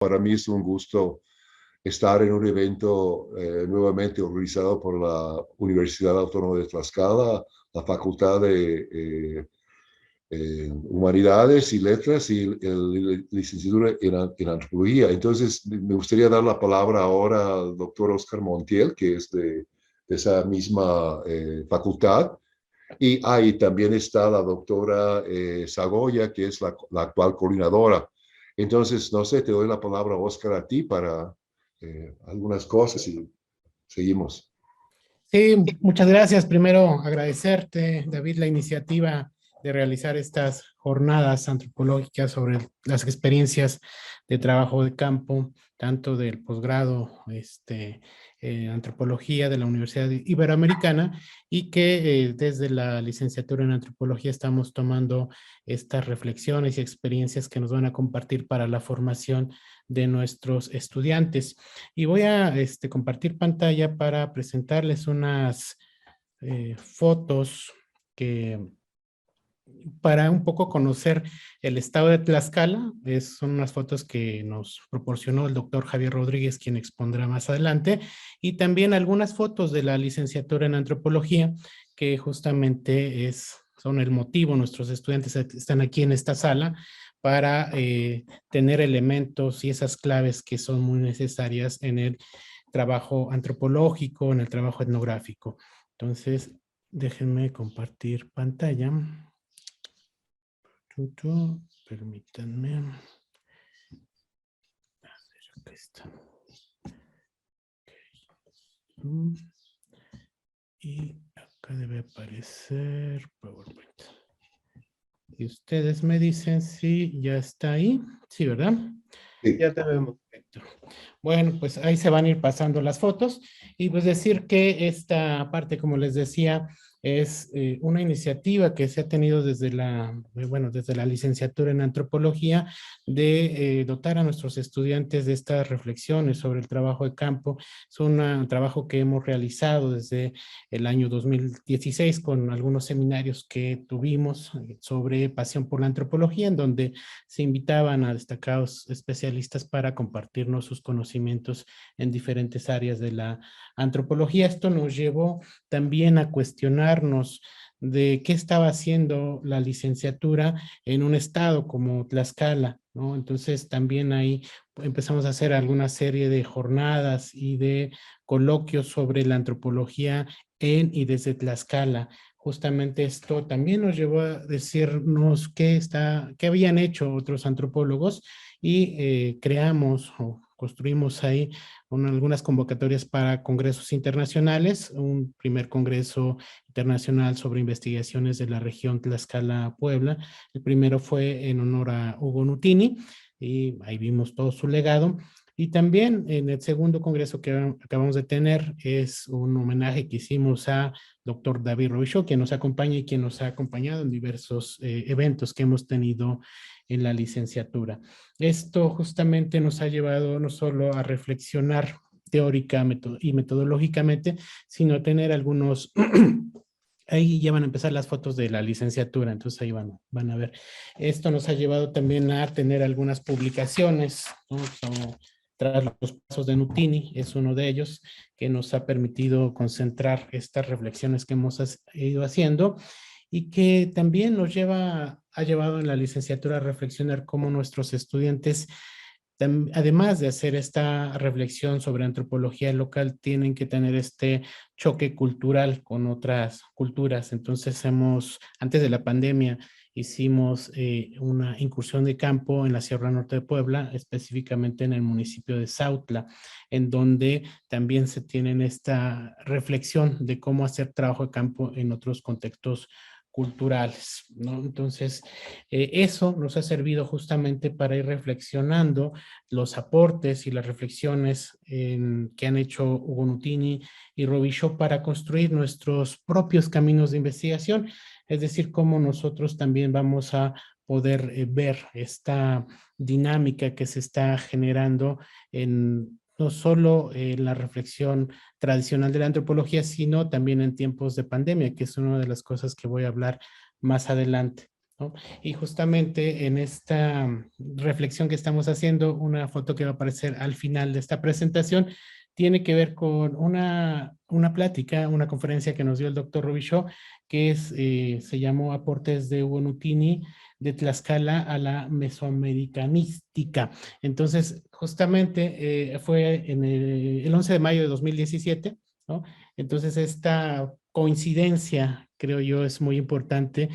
Para mí es un gusto estar en un evento nuevamente organizado por la Universidad Autónoma de Tlaxcala, la Facultad de Humanidades y Letras y licenciatura en Antropología. Entonces, me gustaría dar la palabra ahora al doctor Oscar Montiel, que es de esa misma facultad. Y ahí también está la doctora Sagoya, que es la actual coordinadora. Entonces, no sé, te doy la palabra, Oscar, a ti para algunas cosas y seguimos. Sí, muchas gracias. Primero, agradecerte, David, la iniciativa de realizar estas jornadas antropológicas sobre las experiencias de trabajo de campo, tanto del posgrado antropología de la Universidad Iberoamericana y que desde la licenciatura en antropología estamos tomando estas reflexiones y experiencias que nos van a compartir para la formación de nuestros estudiantes. Y voy a compartir pantalla para presentarles unas fotos que para un poco conocer el estado de Tlaxcala. Son unas fotos que nos proporcionó el doctor Javier Rodríguez, quien expondrá más adelante, y también algunas fotos de la licenciatura en antropología, que justamente son el motivo. Nuestros estudiantes están aquí en esta sala para tener elementos y esas claves que son muy necesarias en el trabajo antropológico, en el trabajo etnográfico. Entonces, déjenme compartir pantalla. Permítanme. A ver, acá está. Y acá debe aparecer PowerPoint. Y ustedes me dicen si ya está ahí. Sí, ¿verdad? Sí. Ya te vemos. Perfecto. Bueno, pues ahí se van a ir pasando las fotos y pues decir que esta parte, como les decía, es una iniciativa que se ha tenido desde la licenciatura en antropología de dotar a nuestros estudiantes de estas reflexiones sobre el trabajo de campo. Es un trabajo que hemos realizado desde el año 2016 con algunos seminarios que tuvimos sobre pasión por la antropología, en donde se invitaban a destacados especialistas para compartirnos sus conocimientos en diferentes áreas de la antropología. Esto nos llevó también a cuestionarnos de qué estaba haciendo la licenciatura en un estado como Tlaxcala, ¿no? Entonces también ahí empezamos a hacer alguna serie de jornadas y de coloquios sobre la antropología en y desde Tlaxcala. Justamente esto también nos llevó a decirnos qué habían hecho otros antropólogos y creamos o construimos ahí algunas convocatorias para congresos internacionales, un primer congreso internacional sobre investigaciones de la región Tlaxcala-Puebla. El primero fue en honor a Hugo Nutini y ahí vimos todo su legado. Y también en el segundo congreso que acabamos de tener es un homenaje que hicimos a doctor David Robichaud, quien nos acompaña y quien nos ha acompañado en diversos eventos que hemos tenido en la licenciatura. Esto justamente nos ha llevado no solo a reflexionar teórica y metodológicamente, sino a tener algunos... Ahí ya van a empezar las fotos de la licenciatura, entonces ahí van a ver. Esto nos ha llevado también a tener algunas publicaciones, ¿no? Tras los pasos de Nutini, es uno de ellos, que nos ha permitido concentrar estas reflexiones que hemos ido haciendo y que también ha llevado en la licenciatura a reflexionar cómo nuestros estudiantes, además de hacer esta reflexión sobre antropología local, tienen que tener este choque cultural con otras culturas. Entonces antes de la pandemia, hicimos una incursión de campo en la Sierra Norte de Puebla, específicamente en el municipio de Sautla, en donde también se tienen esta reflexión de cómo hacer trabajo de campo en otros contextos culturales, ¿no? Entonces, eso nos ha servido justamente para ir reflexionando los aportes y las reflexiones que han hecho Hugo Nutini y Robichaud para construir nuestros propios caminos de investigación, es decir, cómo nosotros también vamos a poder ver esta dinámica que se está generando en no solo la reflexión tradicional de la antropología, sino también en tiempos de pandemia, que es una de las cosas que voy a hablar más adelante. ¿no? Y justamente en esta reflexión que estamos haciendo, una foto que va a aparecer al final de esta presentación, tiene que ver con una plática, una conferencia que nos dio el doctor Robichaud, que se llamó Aportes de Hugo Nutini de Tlaxcala a la Mesoamericanística. Entonces, justamente fue en el 11 de mayo de 2017, ¿no? Entonces, esta coincidencia, creo yo, es muy importante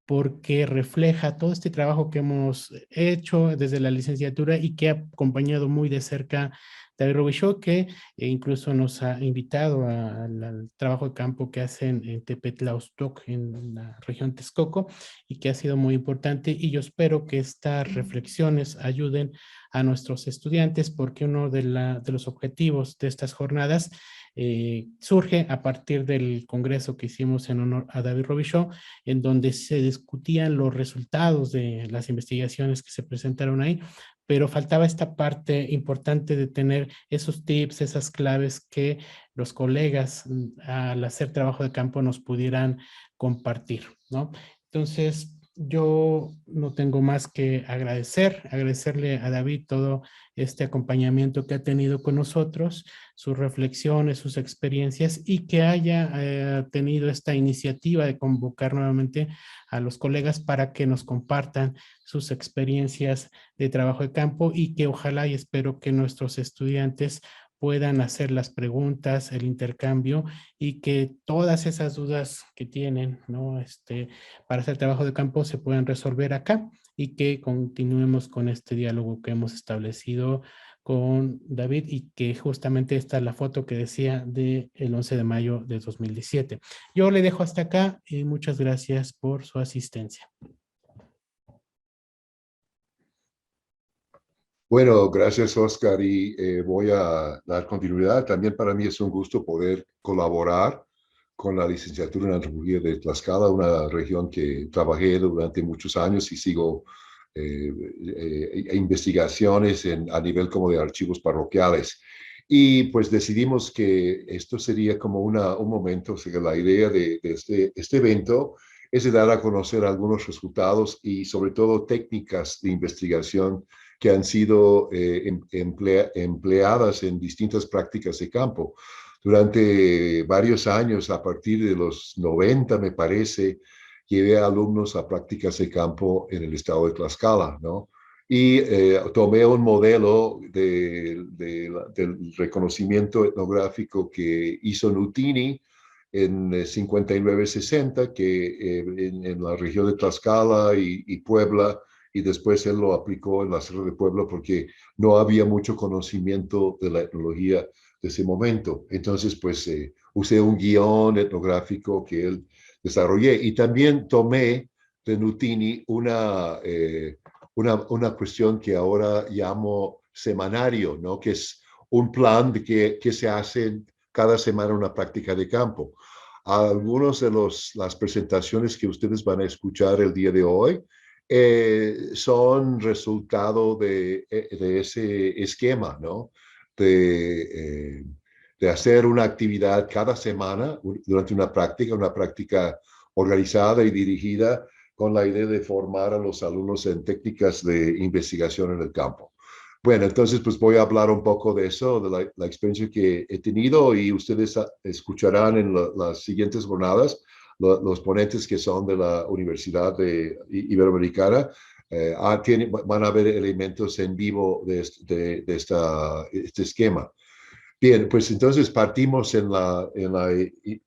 porque refleja todo este trabajo que hemos hecho desde la licenciatura y que ha acompañado muy de cerca David Robichaud, que incluso nos ha invitado al trabajo de campo que hacen en Tepetlaustoc, en la región Texcoco, y que ha sido muy importante. Y yo espero que estas reflexiones ayuden a nuestros estudiantes, porque uno de los objetivos de estas jornadas surge a partir del congreso que hicimos en honor a David Robichaud, en donde se discutían los resultados de las investigaciones que se presentaron ahí, pero faltaba esta parte importante de tener esos tips, esas claves que los colegas al hacer trabajo de campo nos pudieran compartir, ¿no? Entonces, yo no tengo más que agradecerle a David todo este acompañamiento que ha tenido con nosotros, sus reflexiones, sus experiencias, y que haya tenido esta iniciativa de convocar nuevamente a los colegas para que nos compartan sus experiencias de trabajo de campo, y que ojalá y espero que nuestros estudiantes puedan hacer las preguntas, el intercambio, y que todas esas dudas que tienen, ¿no? Para hacer trabajo de campo se puedan resolver acá, y que continuemos con este diálogo que hemos establecido con David, y que justamente esta es la foto que decía del 11 de mayo de 2017. Yo le dejo hasta acá y muchas gracias por su asistencia. Bueno, gracias Oscar y voy a dar continuidad. También para mí es un gusto poder colaborar con la licenciatura en antropología de Tlaxcala, una región que trabajé durante muchos años y sigo investigaciones a nivel como de archivos parroquiales. Y pues decidimos que esto sería como un momento, o sea, la idea de este evento es de dar a conocer algunos resultados y sobre todo técnicas de investigación que han sido empleadas en distintas prácticas de campo. Durante varios años, a partir de los 90, me parece, llevé a alumnos a prácticas de campo en el estado de Tlaxcala, ¿no? Y tomé un modelo del reconocimiento etnográfico que hizo Nutini en 59-60, que en la región de Tlaxcala y Puebla, y después él lo aplicó en la Sierra de Puebla porque no había mucho conocimiento de la etnología de ese momento. Entonces, pues usé un guión etnográfico que él desarrollé y también tomé de Nutini una cuestión que ahora llamo semanario, ¿no? Que es un plan de que se hace cada semana una práctica de campo. Algunos de las presentaciones que ustedes van a escuchar el día de hoy son resultado de ese esquema, ¿no? De hacer una actividad cada semana durante una práctica organizada y dirigida con la idea de formar a los alumnos en técnicas de investigación en el campo. Bueno, entonces pues voy a hablar un poco de eso, de la experiencia que he tenido, y ustedes escucharán en las siguientes jornadas los ponentes que son de la Universidad Iberoamericana. Van a ver elementos en vivo de este esquema. Bien, pues entonces partimos en la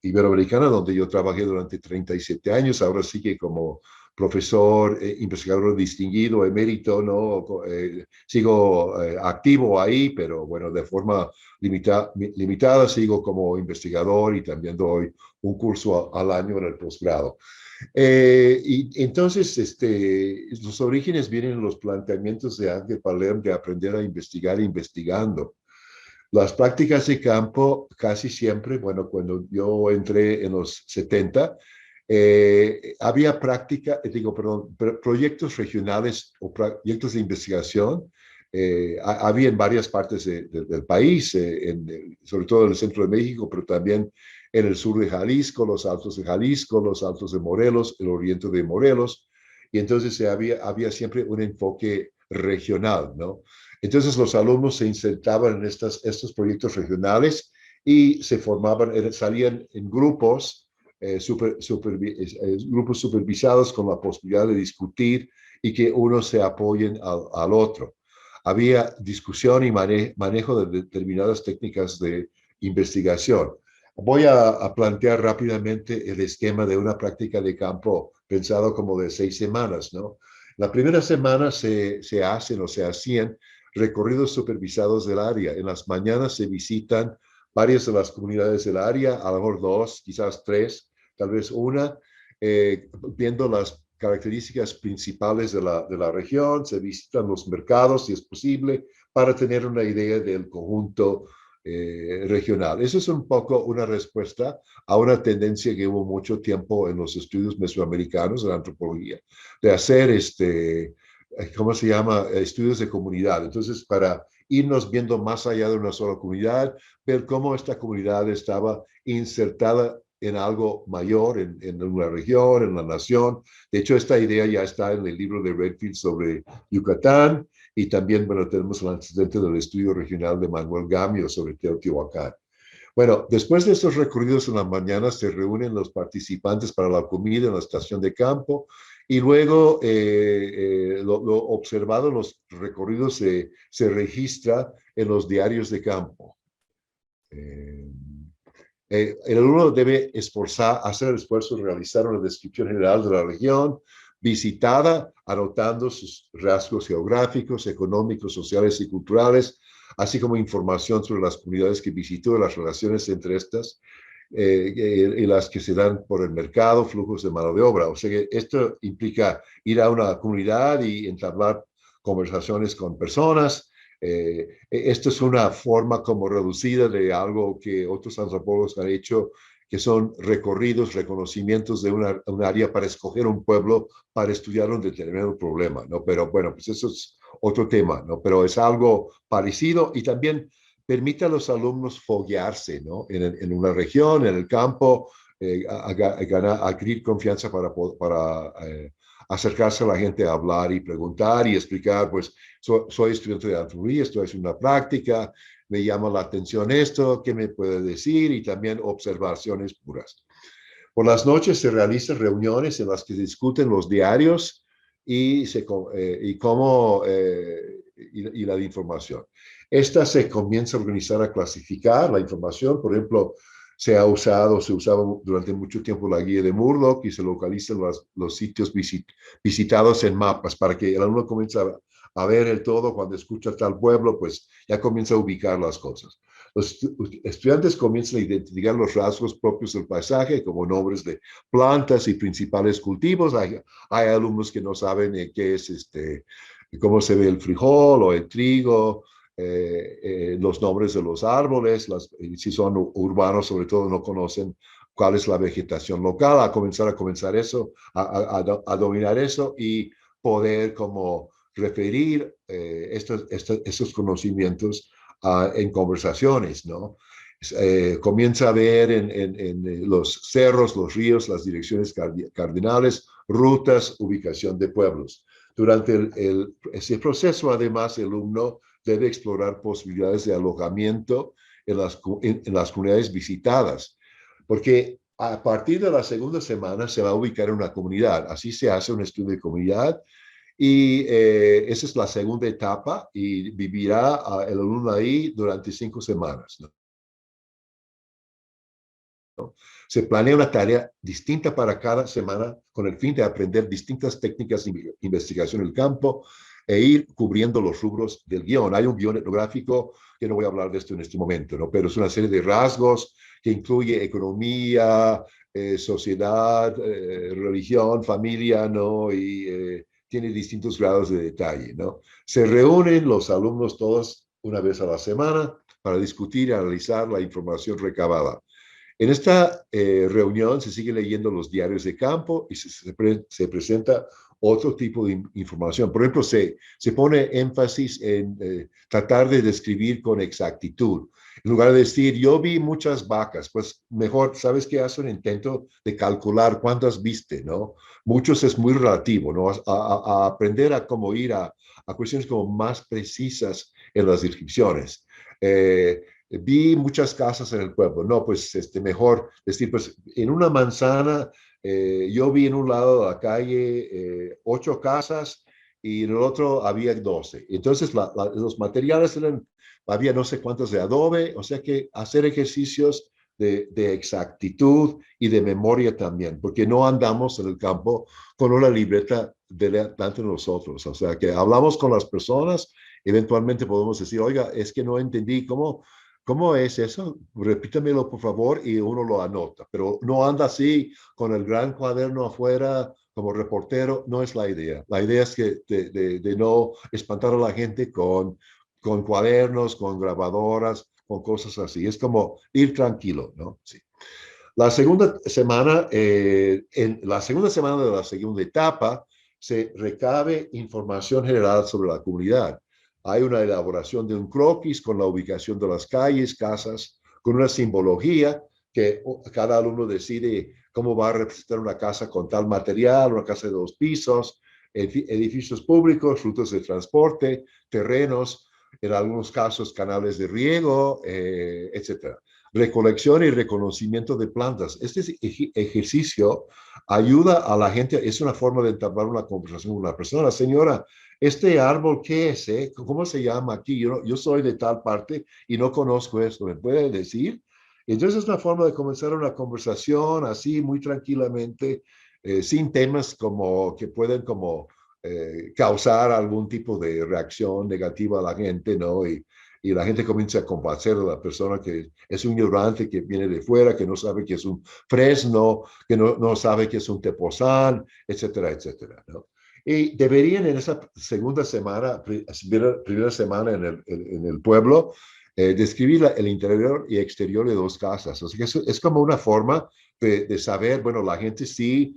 Iberoamericana, donde yo trabajé durante 37 años, ahora sí que como profesor, investigador distinguido, emérito, ¿no? Sigo activo ahí, pero bueno, de forma limitada sigo como investigador y también doy un curso al año en el posgrado. Y entonces, los orígenes vienen en los planteamientos de Ángel Palermo de aprender a investigar investigando. Las prácticas de campo casi siempre, bueno, cuando yo entré en los 70, había proyectos regionales o proyectos de investigación. Había en varias partes del país, sobre todo en el centro de México, pero también en el sur de Jalisco, los altos de Jalisco, los altos de Morelos, el oriente de Morelos. y entonces había siempre un enfoque regional, ¿no? Entonces los alumnos se insertaban en estos proyectos regionales y se formaban, salían en grupos, grupos supervisados con la posibilidad de discutir y que unos se apoyen al otro. Había discusión y manejo de determinadas técnicas de investigación. Voy a plantear rápidamente el esquema de una práctica de campo pensado como de 6 semanas, ¿no? La primera semana se hacen o se hacían recorridos supervisados del área. En las mañanas se visitan varias de las comunidades del área, a lo mejor 2, quizás 3, tal vez una, viendo las características principales de la región, se visitan los mercados si es posible, para tener una idea del conjunto regional. Eso es un poco una respuesta a una tendencia que hubo mucho tiempo en los estudios mesoamericanos de la antropología, de hacer ¿cómo se llama? Estudios de comunidad. Entonces, para irnos viendo más allá de una sola comunidad, ver cómo esta comunidad estaba insertada en algo mayor, en una región, en la nación. De hecho, esta idea ya está en el libro de Redfield sobre Yucatán, y también, bueno, tenemos el antecedente del estudio regional de Manuel Gamio sobre Teotihuacán. Bueno, después de estos recorridos en la mañana se reúnen los participantes para la comida en la estación de campo y luego lo observado en los recorridos se registra en los diarios de campo. El alumno debe hacer el esfuerzo de realizar una descripción general de la región visitada, anotando sus rasgos geográficos, económicos, sociales y culturales, así como información sobre las comunidades que visitó, las relaciones entre estas y las que se dan por el mercado, flujos de mano de obra. O sea que esto implica ir a una comunidad y entablar conversaciones con personas. Esto es una forma como reducida de algo que otros antropólogos han hecho, que son recorridos, reconocimientos de un área para escoger un pueblo para estudiar un determinado problema, ¿no? Pero bueno, pues eso es otro tema, ¿no? Pero es algo parecido y también permite a los alumnos foguearse, ¿no? En una región, en el campo, adquirir confianza para acercarse a la gente a hablar y preguntar y explicar, pues, soy estudiante de antropología, estoy haciendo una práctica, me llama la atención esto, ¿qué me puede decir? Y también observaciones puras. Por las noches se realizan reuniones en las que se discuten los diarios y la información. Esta se comienza a organizar, a clasificar la información. Por ejemplo, se usaba durante mucho tiempo la guía de Murdoch y se localizan los sitios visitados en mapas para que el alumno comience a ver el todo. Cuando escucha tal pueblo, pues ya comienza a ubicar las cosas. Los estudiantes comienzan a identificar los rasgos propios del paisaje, como nombres de plantas y principales cultivos. Hay alumnos que no saben qué es cómo se ve el frijol o el trigo, los nombres de los árboles, si son urbanos sobre todo no conocen cuál es la vegetación local, a comenzar eso, a dominar eso y poder como referir estos conocimientos en conversaciones, ¿no? Comienza a ver en los cerros, los ríos, las direcciones cardinales, rutas, ubicación de pueblos. Durante ese proceso, además, el alumno debe explorar posibilidades de alojamiento en las comunidades visitadas, porque a partir de la segunda semana se va a ubicar en una comunidad. Así se hace un estudio de comunidad y esa es la segunda etapa y vivirá el alumno ahí durante 5 semanas, ¿no? Se planea una tarea distinta para cada semana con el fin de aprender distintas técnicas de investigación en el campo e ir cubriendo los rubros del guión. Hay un guión etnográfico, que no voy a hablar de esto en este momento, ¿no? Pero es una serie de rasgos que incluye economía, sociedad, religión, familia, ¿no? Y tiene distintos grados de detalle, ¿no? Se reúnen los alumnos todos una vez a la semana para discutir y analizar la información recabada. En esta reunión se sigue leyendo los diarios de campo y se presenta otro tipo de información. Por ejemplo, se pone énfasis en tratar de describir con exactitud. En lugar de decir, yo vi muchas vacas, pues mejor, ¿sabes qué? Haz un intento de calcular cuántas viste, ¿no? Muchos es muy relativo, ¿no? A aprender a cómo ir a cuestiones como más precisas en las descripciones. Vi muchas casas en el pueblo, no, pues mejor decir, pues en una manzana, yo vi en un lado de la calle 8 casas y en el otro había 12. Entonces los materiales eran, había no sé cuántos de adobe, o sea que hacer ejercicios de exactitud y de memoria también, porque no andamos en el campo con una libreta delante de nosotros, o sea que hablamos con las personas, eventualmente podemos decir, oiga, es que no entendí cómo es eso, repítamelo por favor y uno lo anota, pero no anda así con el gran cuaderno afuera como reportero, no es la idea. La idea es que de no espantar a la gente con cuadernos, con grabadoras, con cosas así. Es como ir tranquilo, ¿no? Sí. En la segunda semana de la segunda etapa, se recabe información general sobre la comunidad. Hay una elaboración de un croquis con la ubicación de las calles, casas, con una simbología que cada alumno decide cómo va a representar una casa con tal material, una casa de 2 pisos, edificios públicos, rutas de transporte, terrenos, en algunos casos canales de riego, etcétera. Recolección y reconocimiento de plantas. Este ejercicio ayuda a la gente, es una forma de entablar una conversación con una persona. Señora, ¿este árbol qué es? ¿Cómo se llama aquí? Yo soy de tal parte y no conozco esto. ¿Me puede decir? Entonces es una forma de comenzar una conversación así muy tranquilamente, sin temas como que pueden como causar algún tipo de reacción negativa a la gente, ¿no? Y la gente comienza a compadecer a la persona que es un ignorante, que viene de fuera, que no sabe que es un fresno, que no sabe que es un tepozán, etcétera, etcétera, ¿no? Y deberían en esa segunda semana, primera semana en el pueblo, describir el interior y exterior de 2 casas. O sea que eso es como una forma de saber, bueno, la gente sí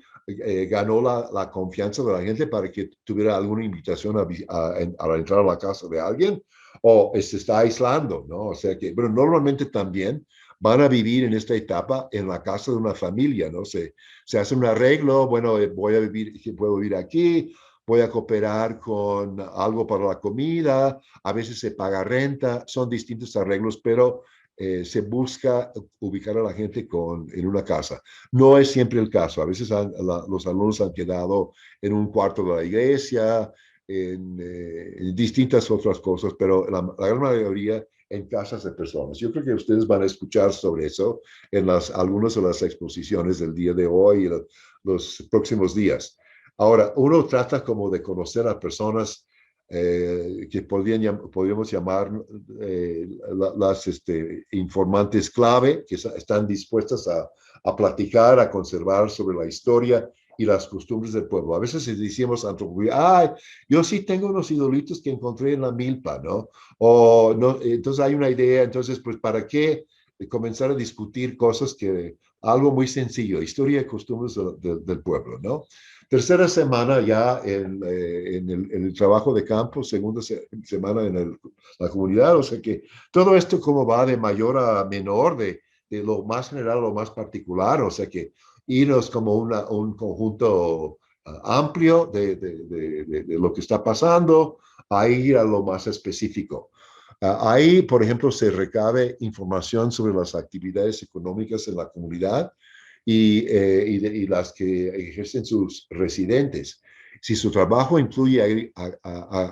ganó la confianza de la gente para que tuviera alguna invitación a entrar a la casa de alguien o se está aislando, ¿no? O sea que, bueno, normalmente también van a vivir en esta etapa en la casa de una familia, ¿no? Se hace un arreglo, bueno, puedo vivir aquí, voy a cooperar con algo para la comida, a veces se paga renta, son distintos arreglos, pero se busca ubicar a la gente en una casa. No es siempre el caso, a veces los alumnos han quedado en un cuarto de la iglesia, en distintas otras cosas, pero la gran mayoría en casas de personas. Yo creo que ustedes van a escuchar sobre eso en algunas de las exposiciones del día de hoy y los próximos días. Ahora, uno trata como de conocer a personas que podríamos llamar las informantes clave, que están dispuestas a platicar, a conservar sobre la historia y las costumbres del pueblo. A veces decimos antropología, ay, yo sí tengo unos idolitos que encontré en la milpa, ¿no? O no, entonces hay una idea, entonces, pues, ¿para qué comenzar a discutir cosas que, algo muy sencillo, historia y costumbres del pueblo, ¿no? Tercera semana ya en el trabajo de campo, segunda semana en la comunidad, o sea que todo esto como va de mayor a menor, de lo más general a lo más particular, o sea que irnos como un conjunto amplio de lo que está pasando, a ir a lo más específico. Ahí, por ejemplo, se recabe información sobre las actividades económicas en la comunidad y las que ejercen sus residentes. Si su trabajo incluye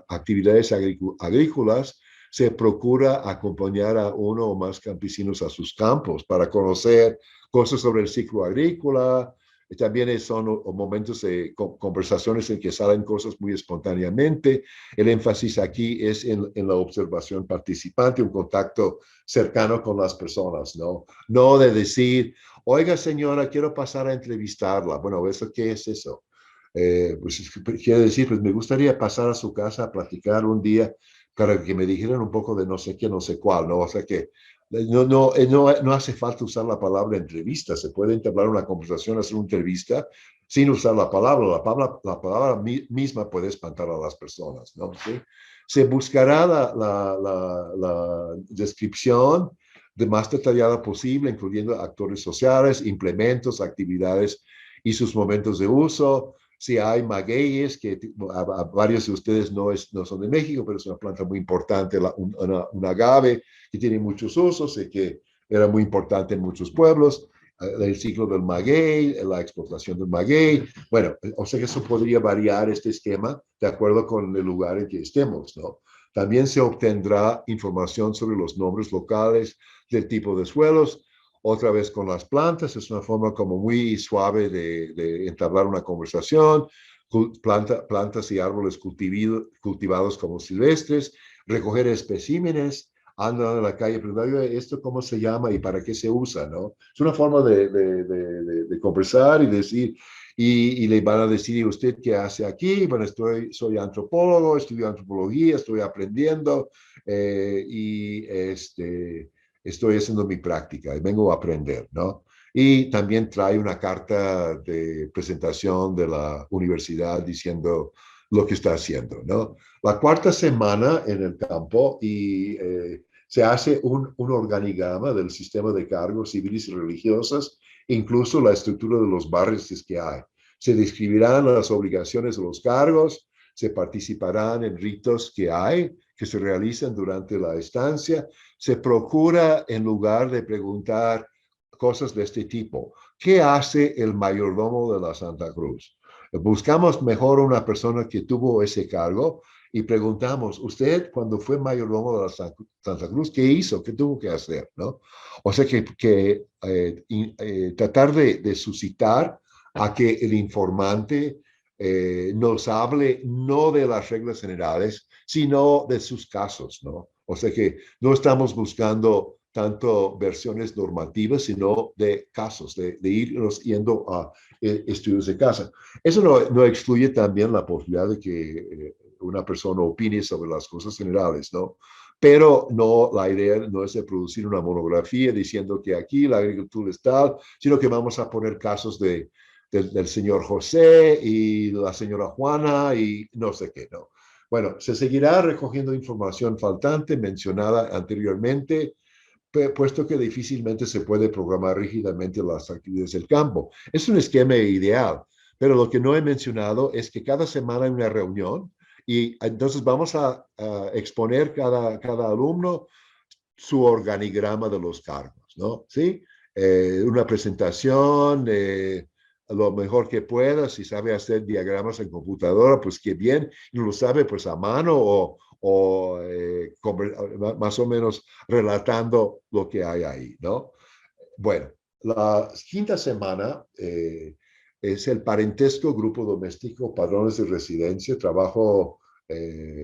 actividades agrícolas, se procura acompañar a uno o más campesinos a sus campos para conocer cosas sobre el ciclo agrícola. También son momentos de conversaciones en que salen cosas muy espontáneamente. El énfasis aquí es en la observación participante, un contacto cercano con las personas, ¿no? No de decir, oiga señora, quiero pasar a entrevistarla. Bueno, ¿eso qué es eso? Pues quiere decir, pues me gustaría pasar a su casa a platicar un día para que me dijeran un poco de no sé qué, no sé cuál, ¿no? O sea que no hace falta usar la palabra entrevista, se puede entablar una conversación, hacer una entrevista sin usar la palabra misma puede espantar a las personas, ¿no? ¿Sí? Se buscará la descripción de más detallada posible, incluyendo actores sociales, implementos, actividades y sus momentos de uso. Si hay magueyes, que a varios de ustedes no son de México, pero es una planta muy importante, una agave que tiene muchos usos y que era muy importante en muchos pueblos. El ciclo del maguey, la explotación del maguey. Bueno, o sea que eso podría variar este esquema de acuerdo con el lugar en que estemos, ¿no? También se obtendrá información sobre los nombres locales del tipo de suelos, otra vez con las plantas, es una forma como muy suave de entablar una conversación, plantas y árboles cultivados como silvestres, recoger especímenes, andan en la calle preguntando, ¿esto cómo se llama y para qué se usa? ¿No? Es una forma de conversar y decir, y le van a decir, ¿y usted qué hace aquí? Bueno, soy antropólogo, estudio antropología, estoy aprendiendo y estoy haciendo mi práctica y vengo a aprender, ¿no? Y también trae una carta de presentación de la universidad diciendo lo que está haciendo, ¿no? La cuarta semana en el campo y se hace un organigrama del sistema de cargos civiles y religiosos, incluso la estructura de los barrios que hay. Se describirán las obligaciones de los cargos, se participarán en ritos que se realizan durante la estancia. Se procura, en lugar de preguntar cosas de este tipo, ¿qué hace el mayordomo de la Santa Cruz? Buscamos mejor una persona que tuvo ese cargo y preguntamos, usted cuando fue mayordomo de la Santa Cruz, ¿qué hizo? ¿Qué tuvo que hacer? ¿No? O sea tratar de suscitar a que el informante nos hable no de las reglas generales, sino de sus casos, ¿no? O sea que no estamos buscando tanto versiones normativas, sino de casos, de irnos yendo a estudios de casa. Eso no excluye también la posibilidad de que una persona opine sobre las cosas generales, ¿no? Pero no, la idea no es de producir una monografía diciendo que aquí la agricultura es tal, sino que vamos a poner casos del señor José y la señora Juana y no sé qué, ¿no? Bueno, se seguirá recogiendo información faltante mencionada anteriormente, puesto que difícilmente se puede programar rígidamente las actividades del campo. Es un esquema ideal, pero lo que no he mencionado es que cada semana hay una reunión y entonces vamos a exponer cada alumno su organigrama de los cargos, ¿no? ¿Sí? Una presentación, lo mejor que pueda, si sabe hacer diagramas en computadora, pues qué bien, y lo sabe pues a mano o más o menos relatando lo que hay ahí, ¿no? Bueno, la quinta semana es el parentesco, grupo doméstico, padrones de residencia, trabajo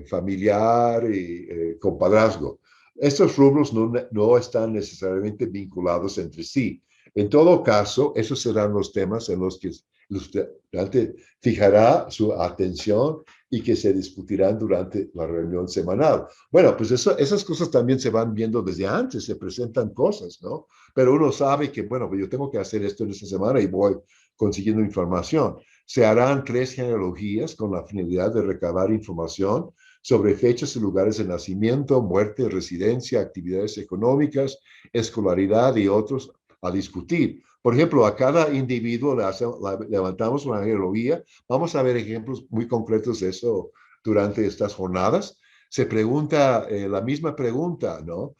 familiar y compadrazgo. Estos rubros no están necesariamente vinculados entre sí. En todo caso, esos serán los temas en los que el estudiante fijará su atención y que se discutirán durante la reunión semanal. Bueno, pues esas cosas también se van viendo desde antes, se presentan cosas, ¿no? Pero uno sabe que, bueno, pues yo tengo que hacer esto en esta semana y voy consiguiendo información. Se harán 3 genealogías con la finalidad de recabar información sobre fechas y lugares de nacimiento, muerte, residencia, actividades económicas, escolaridad y otros a discutir. Por ejemplo, a cada individuo levantamos una genealogía. Vamos a ver ejemplos muy concretos de eso durante estas jornadas. Se pregunta la misma pregunta, ¿no?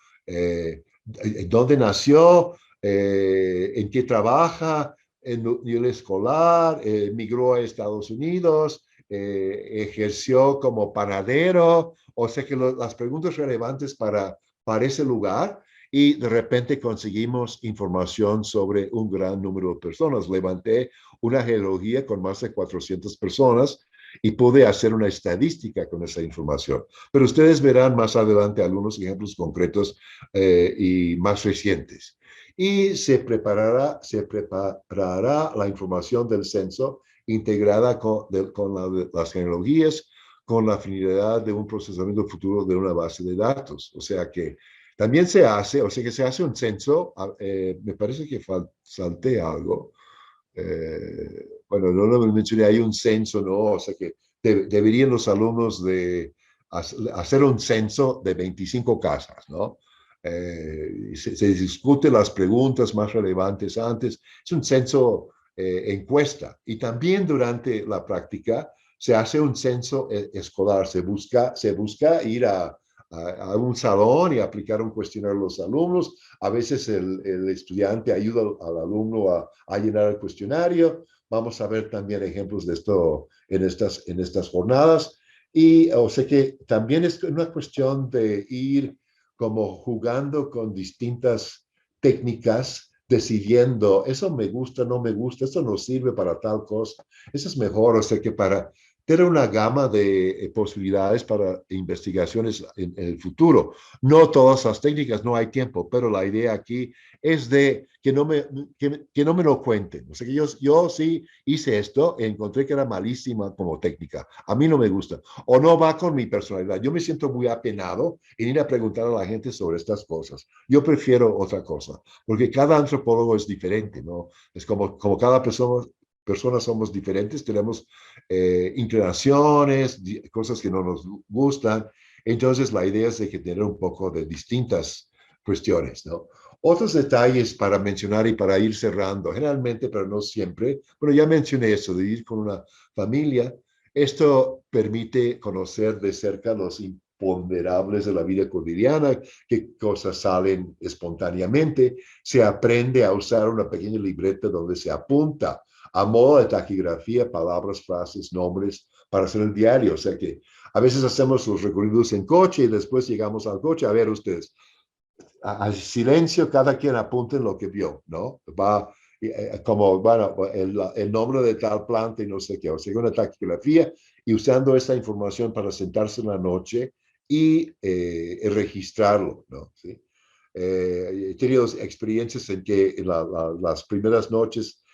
¿Dónde nació? ¿En qué trabaja? ¿En nivel escolar? ¿Migró a Estados Unidos? ¿Ejerció como panadero? O sea que las preguntas relevantes para ese lugar y de repente conseguimos información sobre un gran número de personas. Levanté una genealogía con más de 400 personas y pude hacer una estadística con esa información. Pero ustedes verán más adelante algunos ejemplos concretos y más recientes. Y se preparará la información del censo integrada con las genealogías con la finalidad de un procesamiento futuro de una base de datos. O sea que también se hace, o sea que se hace un censo, me parece que salté algo. Bueno, no lo mencioné, hay un censo, ¿no? O sea que deberían los alumnos de hacer un censo de 25 casas, ¿no? Se discuten las preguntas más relevantes antes. Es un censo encuesta. Y también durante la práctica se hace un censo escolar. Se busca ir a un salón y aplicar un cuestionario a los alumnos. A veces el estudiante ayuda al alumno a llenar el cuestionario. Vamos a ver también ejemplos de esto en estas jornadas. Y o sea que también es una cuestión de ir como jugando con distintas técnicas, decidiendo, eso me gusta, no me gusta, eso no sirve para tal cosa, eso es mejor, o sea que para tener una gama de posibilidades para investigaciones en el futuro. No todas las técnicas, no hay tiempo, pero la idea aquí es de que no me lo cuenten. O sea que yo sí hice esto, encontré que era malísima como técnica. A mí no me gusta o no va con mi personalidad. Yo me siento muy apenado en ir a preguntar a la gente sobre estas cosas. Yo prefiero otra cosa, porque cada antropólogo es diferente, ¿no? Es como cada persona somos diferentes, tenemos inclinaciones, cosas que no nos gustan. Entonces, la idea es de que tener un poco de distintas cuestiones, ¿no? Otros detalles para mencionar y para ir cerrando, generalmente, pero no siempre, pero ya mencioné eso, de ir con una familia. Esto permite conocer de cerca los imponderables de la vida cotidiana, qué cosas salen espontáneamente. Se aprende a usar una pequeña libreta donde se apunta a modo de taquigrafía palabras, frases, nombres para hacer el diario. O sea que a veces hacemos los recorridos en coche y después llegamos al coche. A ver ustedes, al silencio, cada quien apunte en lo que vio, ¿no? Va como, bueno, el nombre de tal planta y no sé qué, o sea, una taquigrafía y usando esa información para sentarse en la noche y registrarlo, ¿no? ¿Sí? He tenido experiencias en que las primeras noches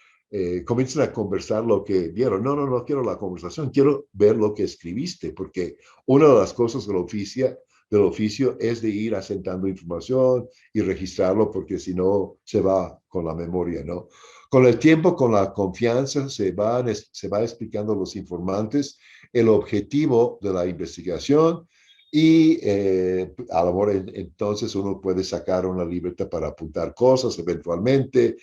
comienzan a conversar lo que vieron. No quiero la conversación, quiero ver lo que escribiste, porque una de las cosas del oficio es de ir asentando información y registrarlo, porque si no se va con la memoria, ¿no? Con el tiempo, con la confianza, se va explicando a los informantes el objetivo de la investigación y a lo mejor entonces uno puede sacar una libreta para apuntar cosas eventualmente.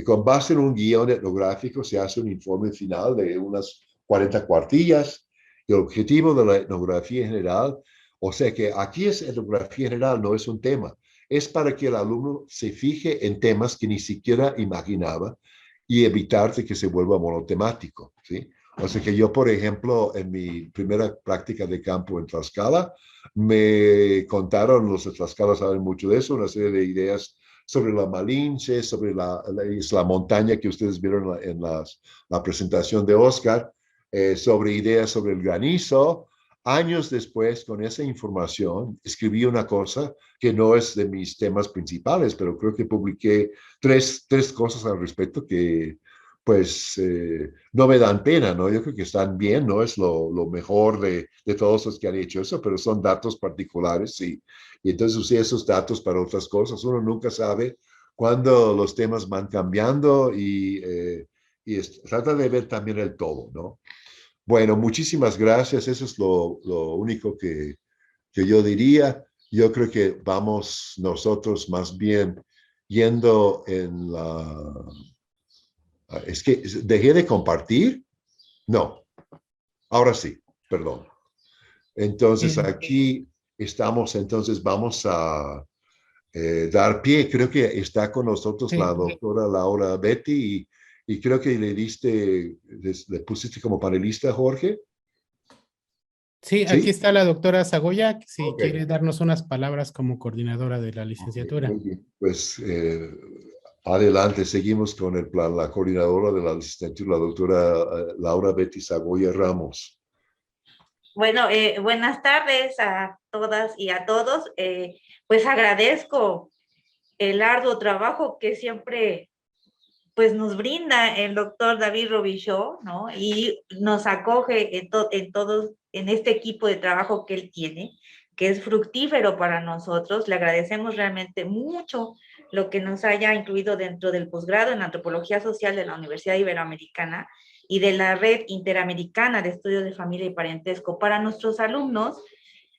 Con base en un guión etnográfico se hace un informe final de unas 40 cuartillas. El objetivo de la etnografía general, o sea que aquí es etnografía general, no es un tema. Es para que el alumno se fije en temas que ni siquiera imaginaba y evitar de que se vuelva monotemático, ¿sí? O sea que yo, por ejemplo, en mi primera práctica de campo en Tlaxcala, me contaron, los de Tlaxcala saben mucho de eso, una serie de ideas sobre la Malinche, sobre la montaña que ustedes vieron la presentación de Oscar, sobre ideas sobre el granizo. Años después, con esa información, escribí una cosa que no es de mis temas principales, pero creo que publiqué tres cosas al respecto que, pues, no me dan pena, ¿no? Yo creo que están bien, no es lo mejor de todos los que han hecho eso, pero son datos particulares y entonces usé esos datos para otras cosas. Uno nunca sabe cuándo los temas van cambiando trata de ver también el todo, ¿no? Bueno, muchísimas gracias. Eso es lo único que yo diría. Yo creo que vamos nosotros más bien yendo en la... Es que dejé de compartir. No, ahora sí, perdón. Entonces Bien. aquí estamos, entonces vamos a dar pie. Creo que está con nosotros la Sí, doctora Laura Betty y creo que le pusiste como panelista, Jorge. sí, aquí ¿Sí? está la doctora Zagoya, si Ok. quiere darnos unas palabras como coordinadora de la Ok, licenciatura. muy bien. Pues adelante, seguimos con el plan. La coordinadora de la licenciatura, la doctora Laura Betty Zagoya Ramos. Bueno, buenas tardes a todas y a todos. Pues agradezco el arduo trabajo que siempre pues nos brinda el doctor David Robichaud, ¿no? Y nos acoge en todos, en este equipo de trabajo que él tiene, que es fructífero para nosotros. Le agradecemos realmente mucho lo que nos haya incluido dentro del posgrado en Antropología Social de la Universidad Iberoamericana y de la Red Interamericana de Estudios de Familia y Parentesco. Para nuestros alumnos,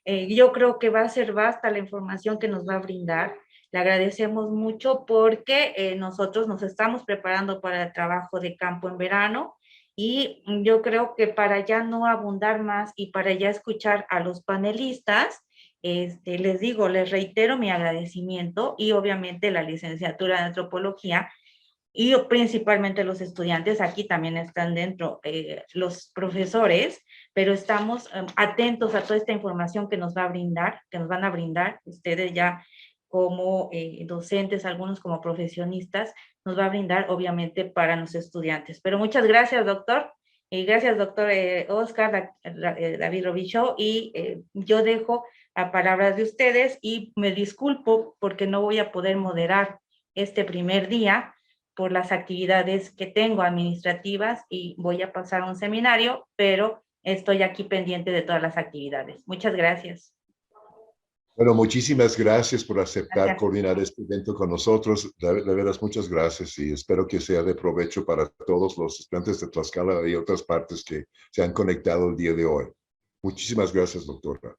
yo creo que va a ser vasta la información que nos va a brindar Le agradecemos mucho porque nosotros nos estamos preparando para el trabajo de campo en verano y yo creo que para ya no abundar más y para ya escuchar a los panelistas, les digo, les reitero mi agradecimiento y obviamente la licenciatura de antropología y principalmente los estudiantes, aquí también están dentro los profesores, pero estamos atentos a toda esta información que nos va a brindar, que nos van a brindar ustedes ya como docentes, algunos como profesionistas, nos va a brindar obviamente para los estudiantes. Pero muchas gracias, doctor. Y gracias, doctor Oscar, David Robichaud, y yo dejo a palabras de ustedes y me disculpo porque no voy a poder moderar este primer día por las actividades que tengo administrativas y voy a pasar a un seminario, pero estoy aquí pendiente de todas las actividades. Muchas gracias. Bueno, muchísimas gracias por aceptar Gracias. coordinar este evento con nosotros. De veras, muchas gracias y espero que sea de provecho para todos los estudiantes de Tlaxcala y otras partes que se han conectado el día de hoy. Muchísimas gracias, doctora.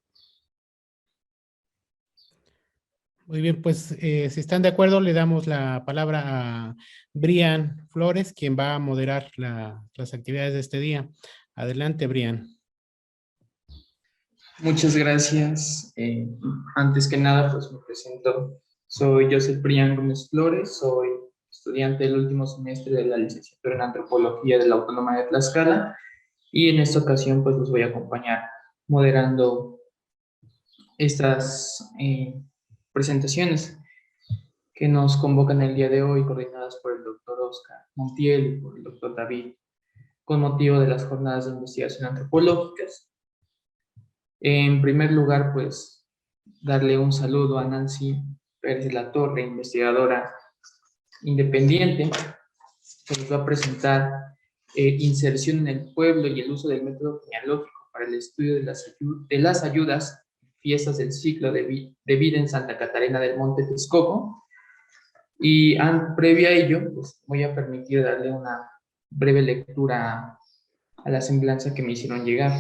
Muy bien, pues si están de acuerdo, le damos la palabra a Brian Flores, quien va a moderar las actividades de este día. Adelante, Brian. Muchas gracias. Antes que nada, pues me presento. Soy Joseph Brian Gómez Flores, soy estudiante del último semestre de la licenciatura en Antropología de la Autónoma de Tlaxcala y en esta ocasión pues los voy a acompañar moderando estas presentaciones que nos convocan el día de hoy, coordinadas por el doctor Oscar Montiel y por el doctor David, con motivo de las jornadas de investigación antropológicas. En primer lugar, pues, darle un saludo a Nancy Pérez de la Torre, investigadora independiente, que nos va a presentar inserción en el pueblo y el uso del método genealógico para el estudio de las ayudas, fiestas del ciclo de vida en Santa Catarina del Monte Texcoco. Y previo a ello, pues, voy a permitir darle una breve lectura a la semblanza que me hicieron llegar.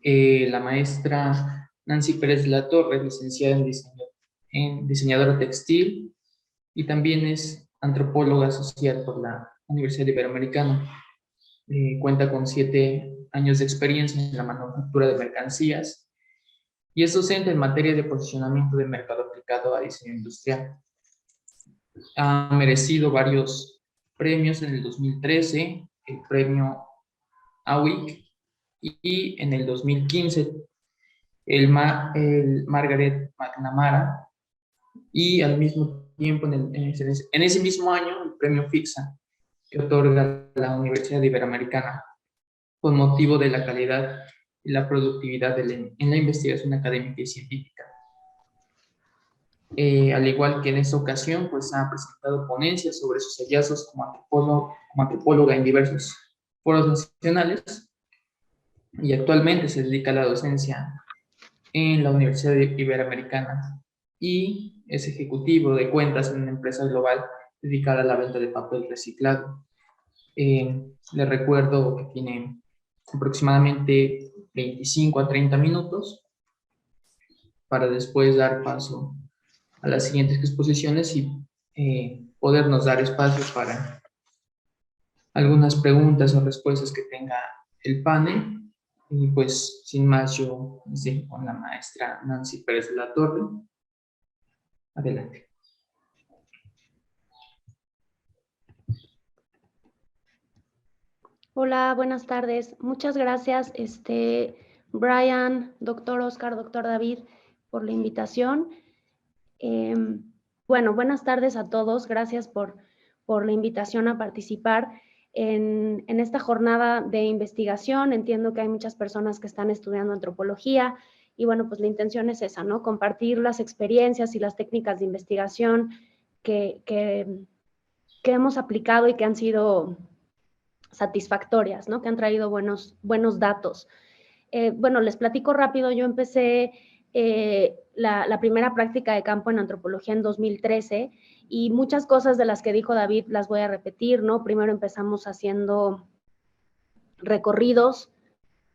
La maestra Nancy Pérez de la Torre, licenciada en diseñadora textil y también es antropóloga social por la Universidad Iberoamericana. Cuenta con 7 años de experiencia en la manufactura de mercancías y es docente en materia de posicionamiento de mercado aplicado a diseño industrial. Ha merecido varios premios en el 2013, el premio AWIC, y en el 2015 el Margaret McNamara, y al mismo tiempo en ese mismo año el premio FICSA, que otorga la Universidad Iberoamericana con motivo de la calidad y la productividad en la investigación académica y científica. Al igual que en esta ocasión, pues ha presentado ponencias sobre sus hallazgos como antropóloga en diversos foros nacionales y actualmente se dedica a la docencia en la Universidad Iberoamericana y es ejecutivo de cuentas en una empresa global dedicada a la venta de papel reciclado. Le recuerdo que tiene aproximadamente 25 a 30 minutos para después dar paso a las siguientes exposiciones y podernos dar espacio para algunas preguntas o respuestas que tenga el panel. Y pues, sin más, yo les dejo con la maestra Nancy Pérez de la Torre. Adelante. Hola, buenas tardes. Muchas gracias, Brian, doctor Oscar, doctor David, por la invitación. Bueno, buenas tardes a todos. Gracias por la invitación a participar en esta jornada de investigación. Entiendo que hay muchas personas que están estudiando antropología y bueno, pues la intención es esa, ¿no? Compartir las experiencias y las técnicas de investigación que hemos aplicado y que han sido satisfactorias, ¿no? Que han traído buenos datos. Bueno, les platico rápido. Yo empecé la primera práctica de campo en antropología en 2013 y muchas cosas de las que dijo David las voy a repetir, ¿no? Primero empezamos haciendo recorridos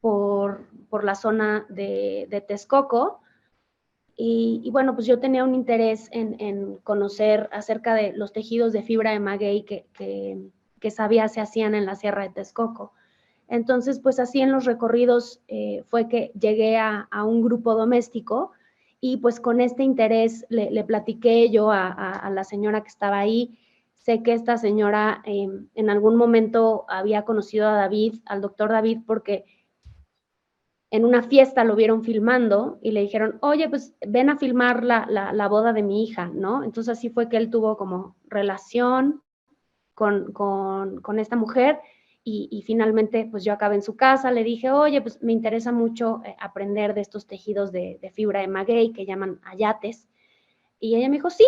por la zona de Texcoco Y bueno, pues yo tenía un interés en conocer acerca de los tejidos de fibra de maguey que sabía se hacían en la Sierra de Texcoco. Entonces, pues así en los recorridos fue que llegué a un grupo doméstico y pues con este interés le platiqué yo a la señora que estaba ahí. Sé que esta señora en algún momento había conocido a David, al doctor David, porque en una fiesta lo vieron filmando y le dijeron, oye, pues ven a filmar la boda de mi hija, ¿no? Entonces así fue que él tuvo como relación con esta mujer y finalmente pues yo acabé en su casa, le dije, oye, pues me interesa mucho aprender de estos tejidos de fibra de maguey que llaman ayates. Y ella me dijo, sí,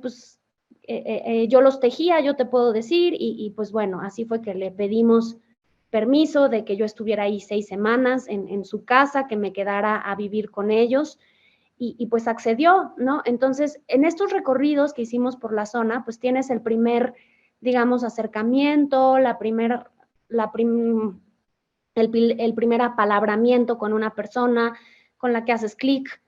pues yo los tejía, yo te puedo decir, y pues bueno, así fue que le pedimos permiso de que yo estuviera ahí 6 semanas en su casa, que me quedara a vivir con ellos, y pues accedió, ¿no? Entonces, en estos recorridos que hicimos por la zona, pues tienes el primer, digamos, acercamiento, el primer apalabramiento con una persona con la que haces clic,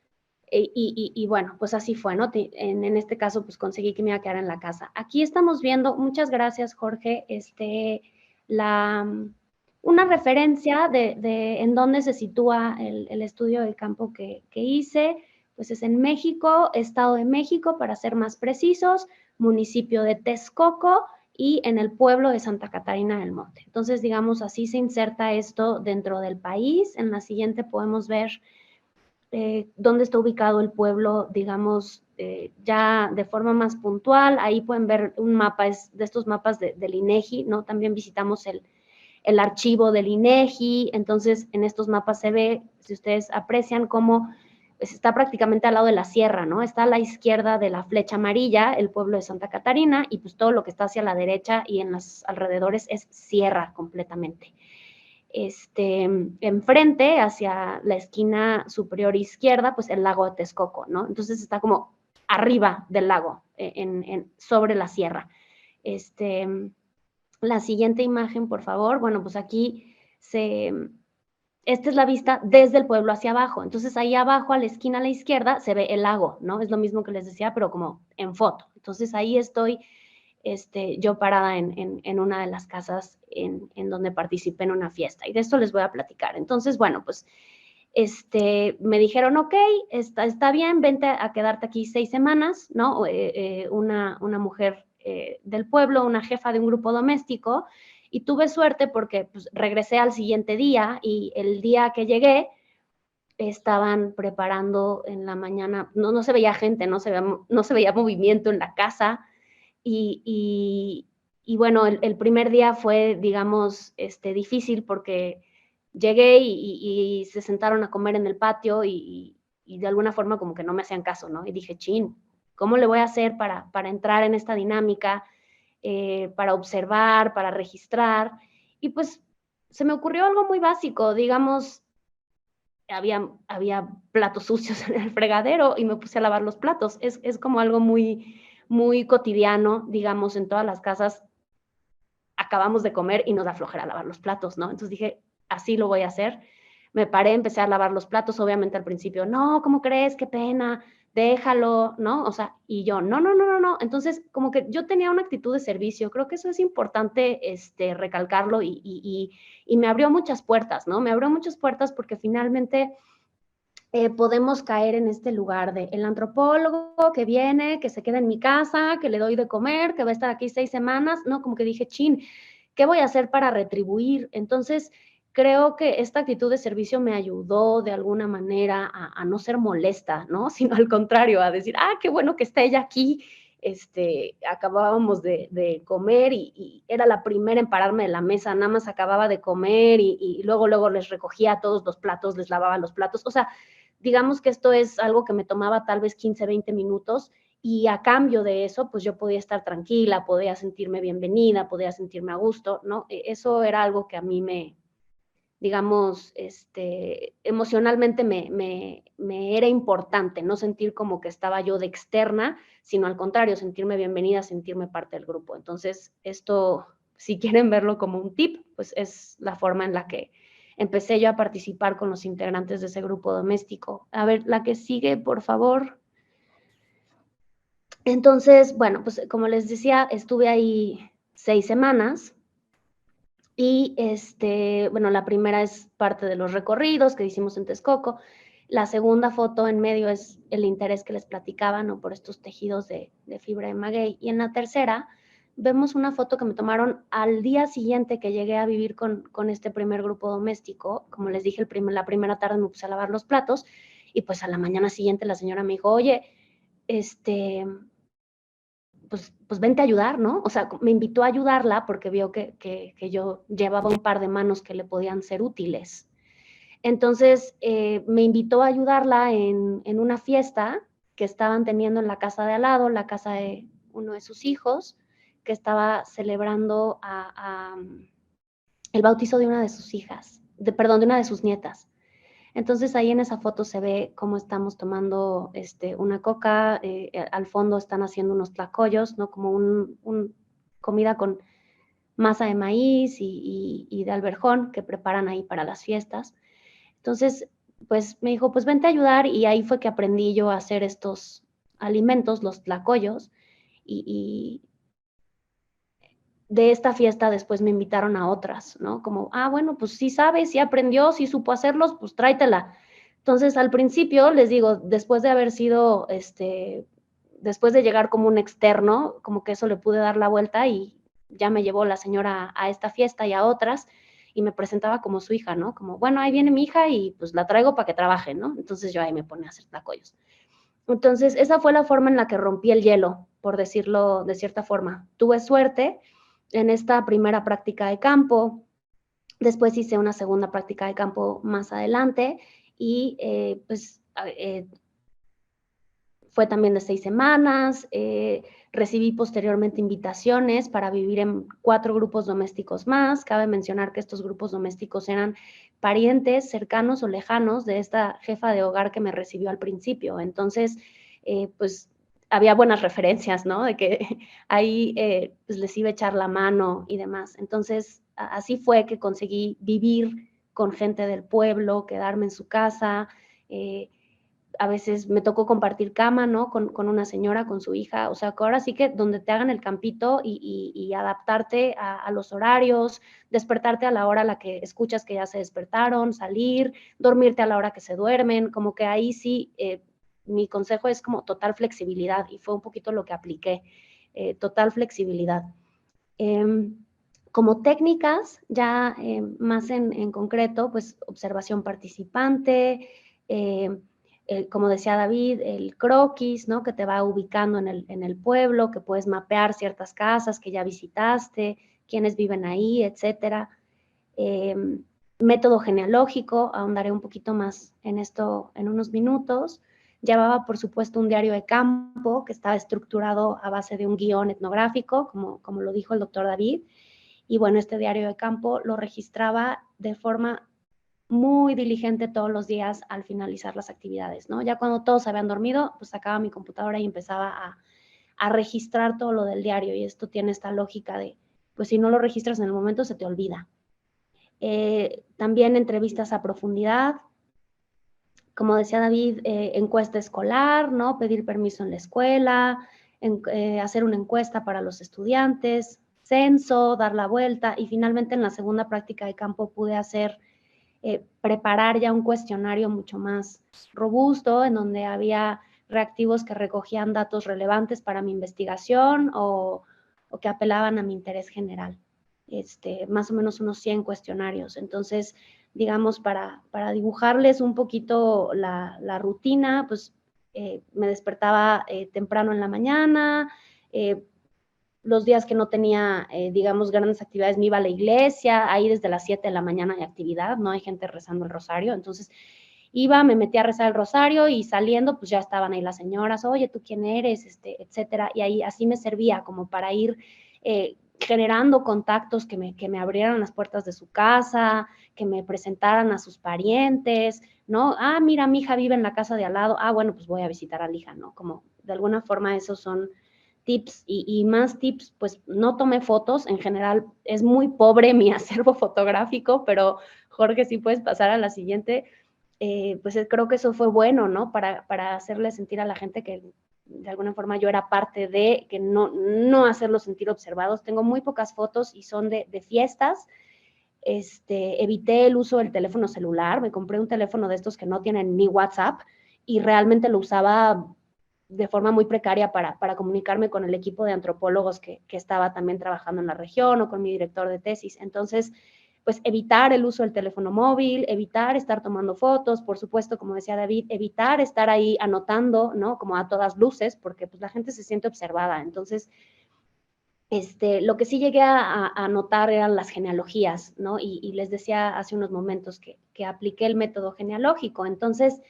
y bueno, pues así fue, ¿no? En este caso, pues conseguí que me iba a quedar en la casa. Aquí estamos viendo, muchas gracias, Jorge, una referencia de en dónde se sitúa el estudio del campo que hice, pues es en México, Estado de México, para ser más precisos, municipio de Texcoco y en el pueblo de Santa Catarina del Monte. Entonces, digamos, así se inserta esto dentro del país. En la siguiente podemos ver dónde está ubicado el pueblo, digamos, ya de forma más puntual. Ahí pueden ver un mapa, es de estos mapas del INEGI, ¿no? También visitamos el archivo del INEGI, entonces en estos mapas se ve, si ustedes aprecian, cómo pues, está prácticamente al lado de la sierra, ¿no? Está a la izquierda de la flecha amarilla, el pueblo de Santa Catarina, y pues todo lo que está hacia la derecha y en los alrededores es sierra completamente. Enfrente, hacia la esquina superior izquierda, pues el lago de Texcoco, ¿no? Entonces está como arriba del lago, sobre la sierra. La siguiente imagen, por favor. Bueno, pues aquí esta es la vista desde el pueblo hacia abajo. Entonces ahí abajo, a la esquina a la izquierda, se ve el lago, ¿no? Es lo mismo que les decía, pero como en foto. Entonces ahí estoy yo parada en una de las casas en donde participé en una fiesta. Y de esto les voy a platicar. Entonces, bueno, pues me dijeron, ok, está bien, vente a quedarte aquí 6 semanas, ¿no? Una mujer del pueblo, una jefa de un grupo doméstico, y tuve suerte porque pues, regresé al siguiente día y el día que llegué estaban preparando en la mañana, no se veía gente, no se veía movimiento en la casa, y bueno, el primer día fue, digamos, difícil porque llegué y se sentaron a comer en el patio y de alguna forma como que no me hacían caso, ¿no? Y dije, chin, ¿cómo le voy a hacer para entrar en esta dinámica, para observar, para registrar? Y pues se me ocurrió algo muy básico, digamos, había platos sucios en el fregadero y me puse a lavar los platos. Es como algo muy, muy cotidiano, digamos, en todas las casas. Acabamos de comer y nos da flojera lavar los platos, ¿no? Entonces dije, así lo voy a hacer. Me paré, empecé a lavar los platos, obviamente al principio, no, ¿cómo crees? Qué pena, déjalo, ¿no? O sea, y yo, no. Entonces, como que yo tenía una actitud de servicio, creo que eso es importante recalcarlo y me abrió muchas puertas, ¿no? Me abrió muchas puertas porque finalmente podemos caer en este lugar de el antropólogo que viene, que se queda en mi casa, que le doy de comer, que va a estar aquí 6 semanas, ¿no? Como que dije, chin, ¿qué voy a hacer para retribuir? Entonces, creo que esta actitud de servicio me ayudó de alguna manera a no ser molesta, ¿no? Sino al contrario, a decir, qué bueno que está ella aquí. Acabábamos de comer y era la primera en pararme de la mesa, nada más acababa de comer y luego les recogía todos los platos, les lavaba los platos, o sea, digamos que esto es algo que me tomaba tal vez 15, 20 minutos y a cambio de eso, pues yo podía estar tranquila, podía sentirme bienvenida, podía sentirme a gusto, ¿no? Eso era algo que a mí digamos, emocionalmente me era importante, no sentir como que estaba yo de externa, sino al contrario, sentirme bienvenida, sentirme parte del grupo. Entonces, esto, si quieren verlo como un tip, pues es la forma en la que empecé yo a participar con los integrantes de ese grupo doméstico. A ver, la que sigue, por favor. Entonces, bueno, pues como les decía, estuve ahí 6 semanas y bueno, la primera es parte de los recorridos que hicimos en Texcoco. La segunda foto en medio es el interés que les platicaba, ¿no? Por estos tejidos de fibra de maguey. Y en la tercera vemos una foto que me tomaron al día siguiente que llegué a vivir con este primer grupo doméstico. Como les dije, la primera tarde me puse a lavar los platos y pues a la mañana siguiente la señora me dijo, oye, pues vente a ayudar, ¿no? O sea, me invitó a ayudarla porque vio que yo llevaba un par de manos que le podían ser útiles. Entonces, me invitó a ayudarla en una fiesta que estaban teniendo en la casa de al lado, la casa de uno de sus hijos, que estaba celebrando el bautizo de una de sus hijas, de una de sus nietas. Entonces ahí en esa foto se ve cómo estamos tomando una coca, al fondo están haciendo unos tlacoyos, ¿no? Como un comida con masa de maíz y de alberjón que preparan ahí para las fiestas. Entonces, pues me dijo, pues vente a ayudar y ahí fue que aprendí yo a hacer estos alimentos, los tlacoyos, y de esta fiesta después me invitaron a otras, ¿no? Como, bueno, pues sí sabe, sí aprendió, sí supo hacerlos, pues tráetela. Entonces, al principio, les digo, después de haber sido, después de llegar como un externo, como que eso le pude dar la vuelta y ya me llevó la señora a esta fiesta y a otras y me presentaba como su hija, ¿no? Como, bueno, ahí viene mi hija y pues la traigo para que trabaje, ¿no? Entonces yo ahí me ponía a hacer tlacoyos. Entonces, esa fue la forma en la que rompí el hielo, por decirlo de cierta forma. Tuve suerte en esta primera práctica de campo, después hice una segunda práctica de campo más adelante y fue también de 6 semanas, recibí posteriormente invitaciones para vivir en 4 grupos domésticos más. Cabe mencionar que estos grupos domésticos eran parientes cercanos o lejanos de esta jefa de hogar que me recibió al principio. Entonces, pues había buenas referencias, ¿no? De que ahí pues les iba a echar la mano y demás. Entonces, así fue que conseguí vivir con gente del pueblo, quedarme en su casa. A veces me tocó compartir cama, ¿no? Con una señora, con su hija. O sea, que ahora sí que donde te hagan el campito y adaptarte a los horarios, despertarte a la hora a la que escuchas que ya se despertaron, salir, dormirte a la hora que se duermen. Como que ahí sí, mi consejo es como total flexibilidad y fue un poquito lo que apliqué, total flexibilidad. Como técnicas, ya más en concreto, pues observación participante, como decía David, el croquis, ¿no? Que te va ubicando en el pueblo, que puedes mapear ciertas casas que ya visitaste, quiénes viven ahí, etcétera. Método genealógico, ahondaré un poquito más en esto en unos minutos. Llevaba, por supuesto, un diario de campo que estaba estructurado a base de un guión etnográfico, como lo dijo el doctor David. Y bueno, este diario de campo lo registraba de forma muy diligente todos los días al finalizar las actividades, ¿no? Ya cuando todos se habían dormido, pues sacaba mi computadora y empezaba a registrar todo lo del diario. Y esto tiene esta lógica de, pues si no lo registras en el momento, se te olvida. También entrevistas a profundidad. Como decía David, encuesta escolar, ¿no? Pedir permiso en la escuela, hacer una encuesta para los estudiantes, censo, dar la vuelta y finalmente en la segunda práctica de campo pude preparar ya un cuestionario mucho más robusto en donde había reactivos que recogían datos relevantes para mi investigación o que apelaban a mi interés general. Más o menos unos 100 cuestionarios. Entonces, digamos, para dibujarles un poquito la rutina, pues me despertaba temprano en la mañana, los días que no tenía, digamos, grandes actividades, me iba a la iglesia, ahí desde las 7 de la mañana hay actividad, no hay gente rezando el rosario, entonces iba, me metía a rezar el rosario y saliendo, pues ya estaban ahí las señoras, oye, ¿tú quién eres? Etcétera, y ahí así me servía como para ir generando contactos que me abrieran las puertas de su casa, que me presentaran a sus parientes, ¿no? Mira, mi hija vive en la casa de al lado, bueno, pues voy a visitar a la hija, ¿no? Como de alguna forma esos son tips y más tips, pues no tomé fotos, en general es muy pobre mi acervo fotográfico, pero Jorge, si puedes pasar a la siguiente, pues creo que eso fue bueno, ¿no? Para hacerle sentir a la gente que de alguna forma yo era parte de, que no hacerlos sentir observados. Tengo muy pocas fotos y son de fiestas. Evité el uso del teléfono celular, me compré un teléfono de estos que no tienen ni WhatsApp y realmente lo usaba de forma muy precaria para comunicarme con el equipo de antropólogos que estaba también trabajando en la región o con mi director de tesis. Entonces, pues evitar el uso del teléfono móvil, evitar estar tomando fotos, por supuesto, como decía David, evitar estar ahí anotando, ¿no? Como a todas luces, porque pues la gente se siente observada. Entonces, lo que sí llegué a notar eran las genealogías, ¿no? Y les decía hace unos momentos que apliqué el método genealógico. Entonces,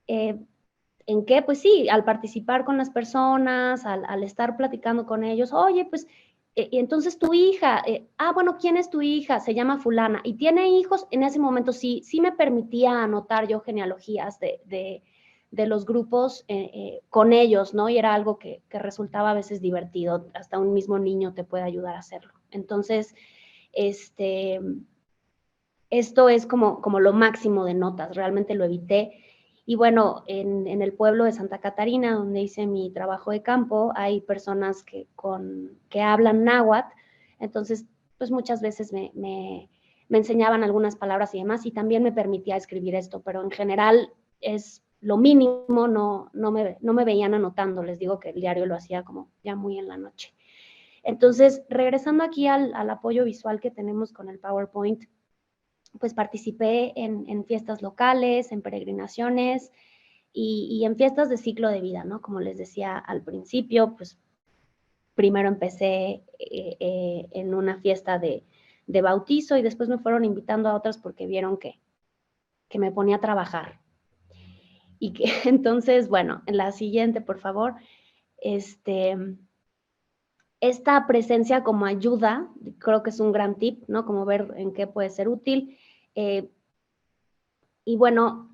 ¿en qué? Pues sí, al participar con las personas, al estar platicando con ellos, oye, pues, y entonces tu hija, bueno, ¿quién es tu hija? Se llama fulana, y tiene hijos. En ese momento sí me permitía anotar yo genealogías de los grupos con ellos, ¿no? Y era algo que resultaba a veces divertido, hasta un mismo niño te puede ayudar a hacerlo. Entonces, esto es como lo máximo de notas, realmente lo evité. Y bueno, en el pueblo de Santa Catarina, donde hice mi trabajo de campo, hay personas que hablan náhuatl, entonces pues muchas veces me enseñaban algunas palabras y demás, y también me permitía escribir esto, pero en general es lo mínimo, no me veían anotando, les digo que el diario lo hacía como ya muy en la noche. Entonces, regresando aquí al apoyo visual que tenemos con el PowerPoint, pues participé en fiestas locales, en peregrinaciones y en fiestas de ciclo de vida, ¿no? Como les decía al principio, pues primero empecé en una fiesta de bautizo y después me fueron invitando a otras porque vieron que me ponía a trabajar. Y que entonces, bueno, en la siguiente, por favor, esta presencia como ayuda, creo que es un gran tip, ¿no? Como ver en qué puede ser útil. Y bueno,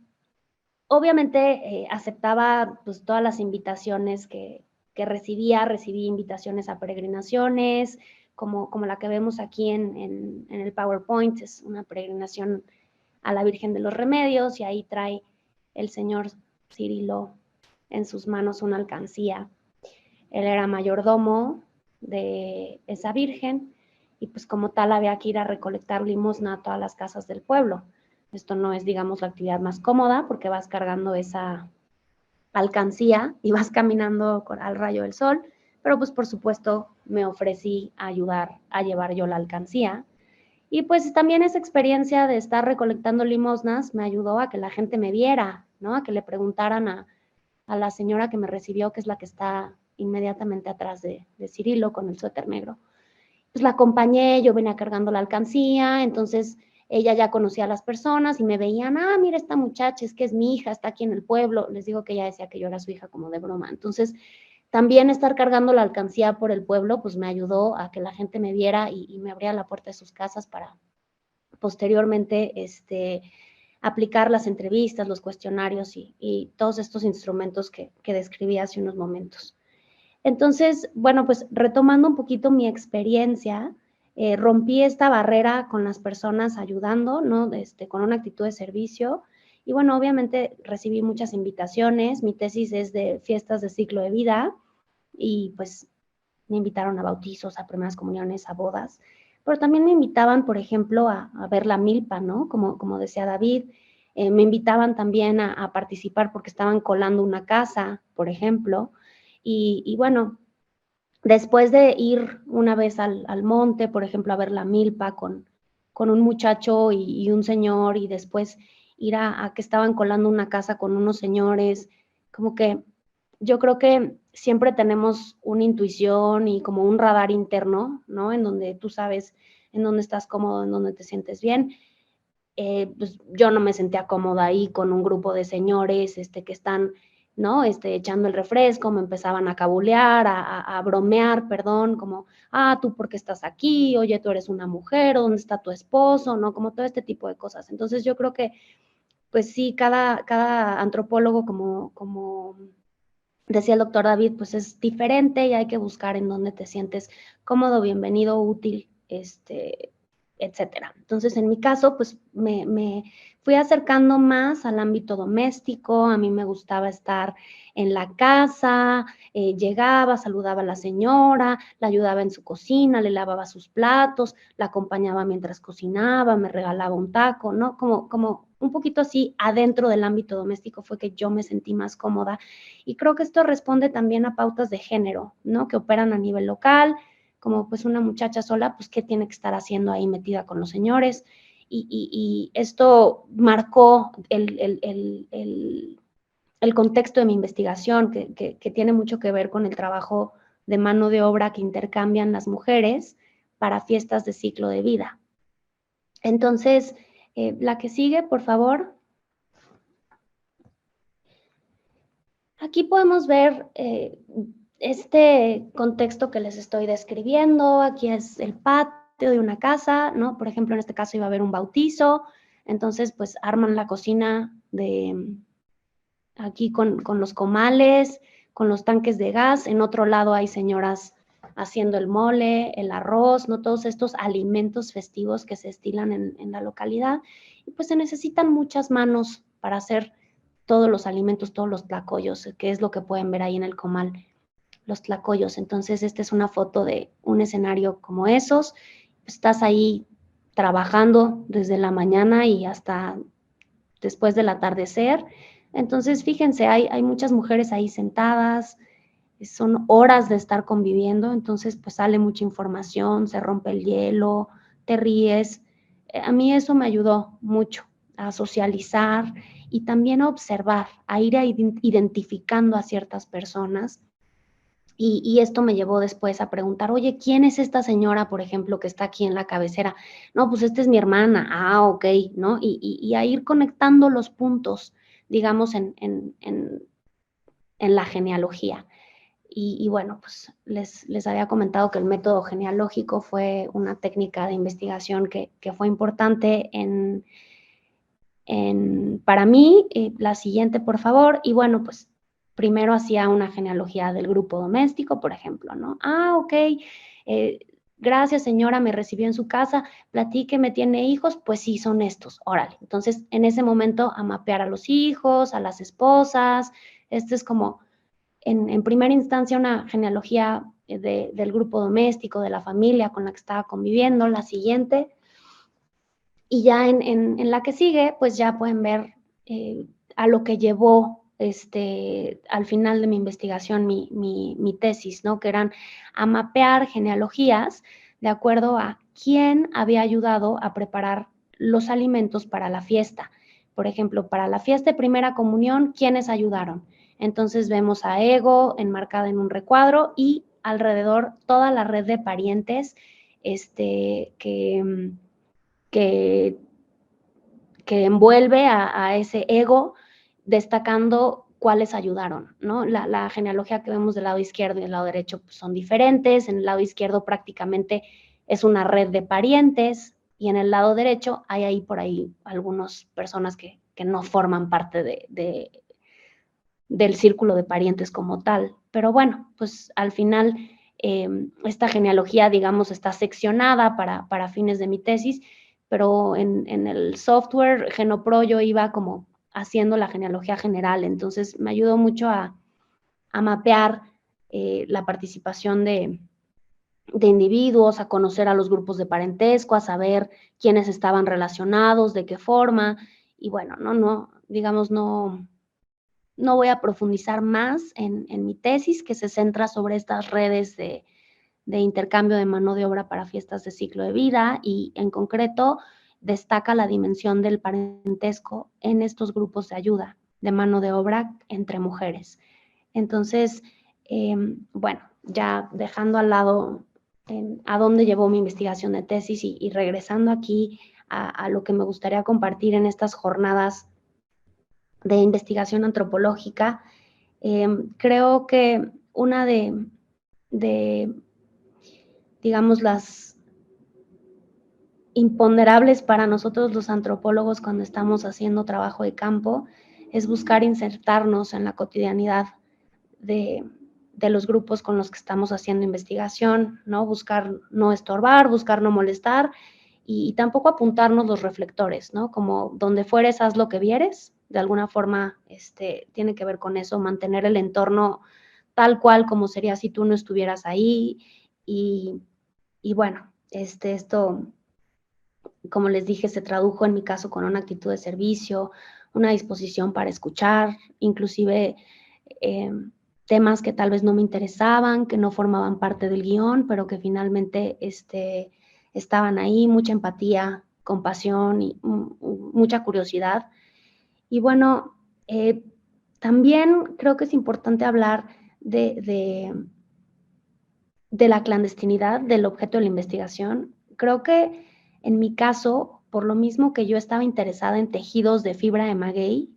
obviamente aceptaba pues todas las invitaciones que recibía, recibí invitaciones a peregrinaciones, como la que vemos aquí en el PowerPoint, es una peregrinación a la Virgen de los Remedios y ahí trae el señor Cirilo en sus manos una alcancía. Él era mayordomo de esa Virgen y pues como tal había que ir a recolectar limosna a todas las casas del pueblo. Esto no es, digamos, la actividad más cómoda porque vas cargando esa alcancía y vas caminando al rayo del sol, pero pues por supuesto me ofrecí a ayudar a llevar yo la alcancía. Y pues también esa experiencia de estar recolectando limosnas me ayudó a que la gente me viera, ¿no? A que le preguntaran a la señora que me recibió, que es la que está inmediatamente atrás de Cirilo con el suéter negro. Pues la acompañé, yo venía cargando la alcancía, entonces ella ya conocía a las personas y me veían, mira esta muchacha, es que es mi hija, está aquí en el pueblo. Les digo que ella decía que yo era su hija como de broma. Entonces, también estar cargando la alcancía por el pueblo, pues me ayudó a que la gente me viera y me abría la puerta de sus casas para posteriormente aplicar las entrevistas, los cuestionarios y todos estos instrumentos que describí hace unos momentos. Entonces, bueno, pues retomando un poquito mi experiencia, rompí esta barrera con las personas ayudando, ¿no? Con una actitud de servicio. Y bueno, obviamente recibí muchas invitaciones. Mi tesis es de fiestas de ciclo de vida y pues me invitaron a bautizos, a primeras comuniones, a bodas. Pero también me invitaban, por ejemplo, a ver la milpa, ¿no? Como decía David. Me invitaban también a participar porque estaban colando una casa, por ejemplo. Y bueno, después de ir una vez al monte, por ejemplo, a ver la milpa con un muchacho y un señor, y después ir a que estaban colando una casa con unos señores, como que yo creo que siempre tenemos una intuición y como un radar interno, ¿no? En donde tú sabes en dónde estás cómodo, en dónde te sientes bien. Pues yo no me sentía cómoda ahí con un grupo de señores que están, ¿no? Echando el refresco, me empezaban a cabulear, a bromear, perdón, como, ¿tú por qué estás aquí? Oye, tú eres una mujer, ¿dónde está tu esposo? ¿No? Como todo este tipo de cosas. Entonces yo creo que, pues sí, cada antropólogo como decía el doctor David, pues es diferente y hay que buscar en dónde te sientes cómodo, bienvenido, útil, etcétera. Entonces, en mi caso, pues me fui acercando más al ámbito doméstico. A mí me gustaba estar en la casa, llegaba, saludaba a la señora, la ayudaba en su cocina, le lavaba sus platos, la acompañaba mientras cocinaba, me regalaba un taco, ¿no? Como un poquito así adentro del ámbito doméstico fue que yo me sentí más cómoda. Y creo que esto responde también a pautas de género, ¿no? Que operan a nivel local, como pues una muchacha sola, pues qué tiene que estar haciendo ahí metida con los señores. Y esto marcó el contexto de mi investigación, que tiene mucho que ver con el trabajo de mano de obra que intercambian las mujeres para fiestas de ciclo de vida. Entonces, la que sigue, por favor. Aquí podemos ver este contexto que les estoy describiendo. Aquí es el patio de una casa, ¿no? Por ejemplo, en este caso iba a haber un bautizo, entonces pues arman la cocina aquí con los comales, con los tanques de gas. En otro lado hay señoras haciendo el mole, el arroz, ¿no? Todos estos alimentos festivos que se estilan en la localidad. Y pues se necesitan muchas manos para hacer todos los alimentos, todos los tlacoyos, que es lo que pueden ver ahí en el comal, los tlacoyos. Entonces, esta es una foto de un escenario como esos. Estás ahí trabajando desde la mañana y hasta después del atardecer. Entonces, fíjense, hay muchas mujeres ahí sentadas, son horas de estar conviviendo, entonces pues sale mucha información, se rompe el hielo, te ríes. A mí eso me ayudó mucho a socializar y también a observar, a ir identificando a ciertas personas. Y esto me llevó después a preguntar, oye, ¿quién es esta señora, por ejemplo, que está aquí en la cabecera? No, pues esta es mi hermana. Ah, ok, ¿no? Y a ir conectando los puntos, digamos, en la genealogía. Y bueno, pues les había comentado que el método genealógico fue una técnica de investigación que fue importante para mí. La siguiente, por favor. Y bueno, pues primero hacía una genealogía del grupo doméstico, por ejemplo, ¿no? Ah, ok, gracias señora, me recibió en su casa, platíqueme, ¿tiene hijos? Pues sí, son estos, órale. Entonces, en ese momento, a mapear a los hijos, a las esposas. Este es como, en primera instancia, una genealogía del grupo doméstico, de la familia con la que estaba conviviendo. La siguiente. Y ya en la que sigue, pues ya pueden ver a lo que llevó al final de mi investigación, mi tesis, ¿no? Que eran a mapear genealogías de acuerdo a quién había ayudado a preparar los alimentos para la fiesta. Por ejemplo, para la fiesta de primera comunión, ¿quiénes ayudaron? Entonces vemos a Ego enmarcada en un recuadro y alrededor toda la red de parientes que envuelve a ese ego, destacando cuáles ayudaron, ¿no? La genealogía que vemos del lado izquierdo y del lado derecho pues, son diferentes. En el lado izquierdo prácticamente es una red de parientes y en el lado derecho hay ahí por ahí algunas personas que no forman parte del círculo de parientes como tal. Pero bueno, pues al final esta genealogía, digamos, está seccionada para fines de mi tesis, pero en el software GenoPro yo iba como haciendo la genealogía general, entonces me ayudó mucho a mapear la participación de individuos, a conocer a los grupos de parentesco, a saber quiénes estaban relacionados, de qué forma, y bueno, digamos, no voy a profundizar más en mi tesis, que se centra sobre estas redes de intercambio de mano de obra para fiestas de ciclo de vida, y en concreto destaca la dimensión del parentesco en estos grupos de ayuda de mano de obra entre mujeres. Entonces, bueno, ya dejando al lado a dónde llevó mi investigación de tesis y regresando aquí a lo que me gustaría compartir en estas jornadas de investigación antropológica, creo que una de, digamos, las imponderables para nosotros los antropólogos cuando estamos haciendo trabajo de campo es buscar insertarnos en la cotidianidad de los grupos con los que estamos haciendo investigación, ¿no? Buscar no estorbar, buscar no molestar y tampoco apuntarnos los reflectores, ¿no? Como donde fueres, haz lo que vieres. De alguna forma, tiene que ver con eso, mantener el entorno tal cual como sería si tú no estuvieras ahí. Y bueno, esto, como les dije, se tradujo en mi caso con una actitud de servicio, una disposición para escuchar, inclusive temas que tal vez no me interesaban, que no formaban parte del guión, pero que finalmente estaban ahí, mucha empatía, compasión y mucha curiosidad. Y bueno, también creo que es importante hablar de la clandestinidad del objeto de la investigación. Creo que en mi caso, por lo mismo que yo estaba interesada en tejidos de fibra de maguey,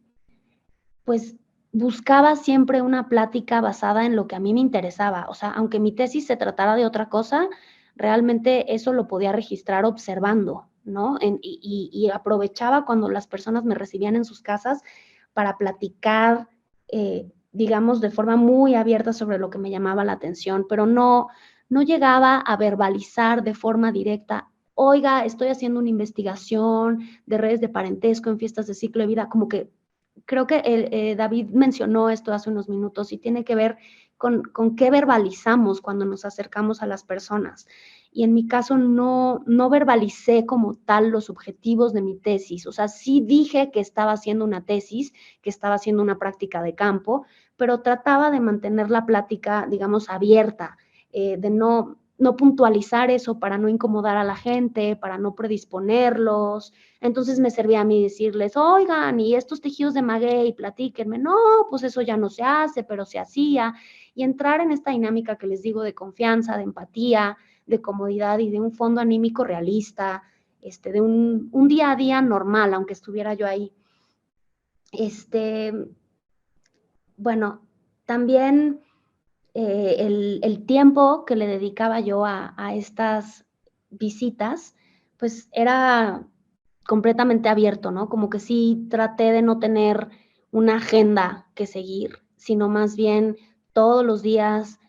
pues buscaba siempre una plática basada en lo que a mí me interesaba. O sea, aunque mi tesis se tratara de otra cosa, realmente eso lo podía registrar observando, ¿no? Y aprovechaba cuando las personas me recibían en sus casas para platicar, digamos, de forma muy abierta sobre lo que me llamaba la atención, pero no llegaba a verbalizar de forma directa: oiga, estoy haciendo una investigación de redes de parentesco en fiestas de ciclo de vida. Como que creo que David mencionó esto hace unos minutos y tiene que ver con qué verbalizamos cuando nos acercamos a las personas. Y en mi caso no verbalicé como tal los objetivos de mi tesis. O sea, sí dije que estaba haciendo una tesis, que estaba haciendo una práctica de campo, pero trataba de mantener la plática, digamos, abierta, de no puntualizar eso para no incomodar a la gente, para no predisponerlos. Entonces me servía a mí decirles: oigan, y estos tejidos de maguey, platíquenme. No, pues eso ya no se hace, pero se hacía. Y entrar en esta dinámica que les digo de confianza, de empatía, de comodidad y de un fondo anímico realista, de un día a día normal, aunque estuviera yo ahí. Bueno, también el tiempo que le dedicaba yo a estas visitas, pues era completamente abierto, ¿no? Como que sí traté de no tener una agenda que seguir, sino más bien todos los días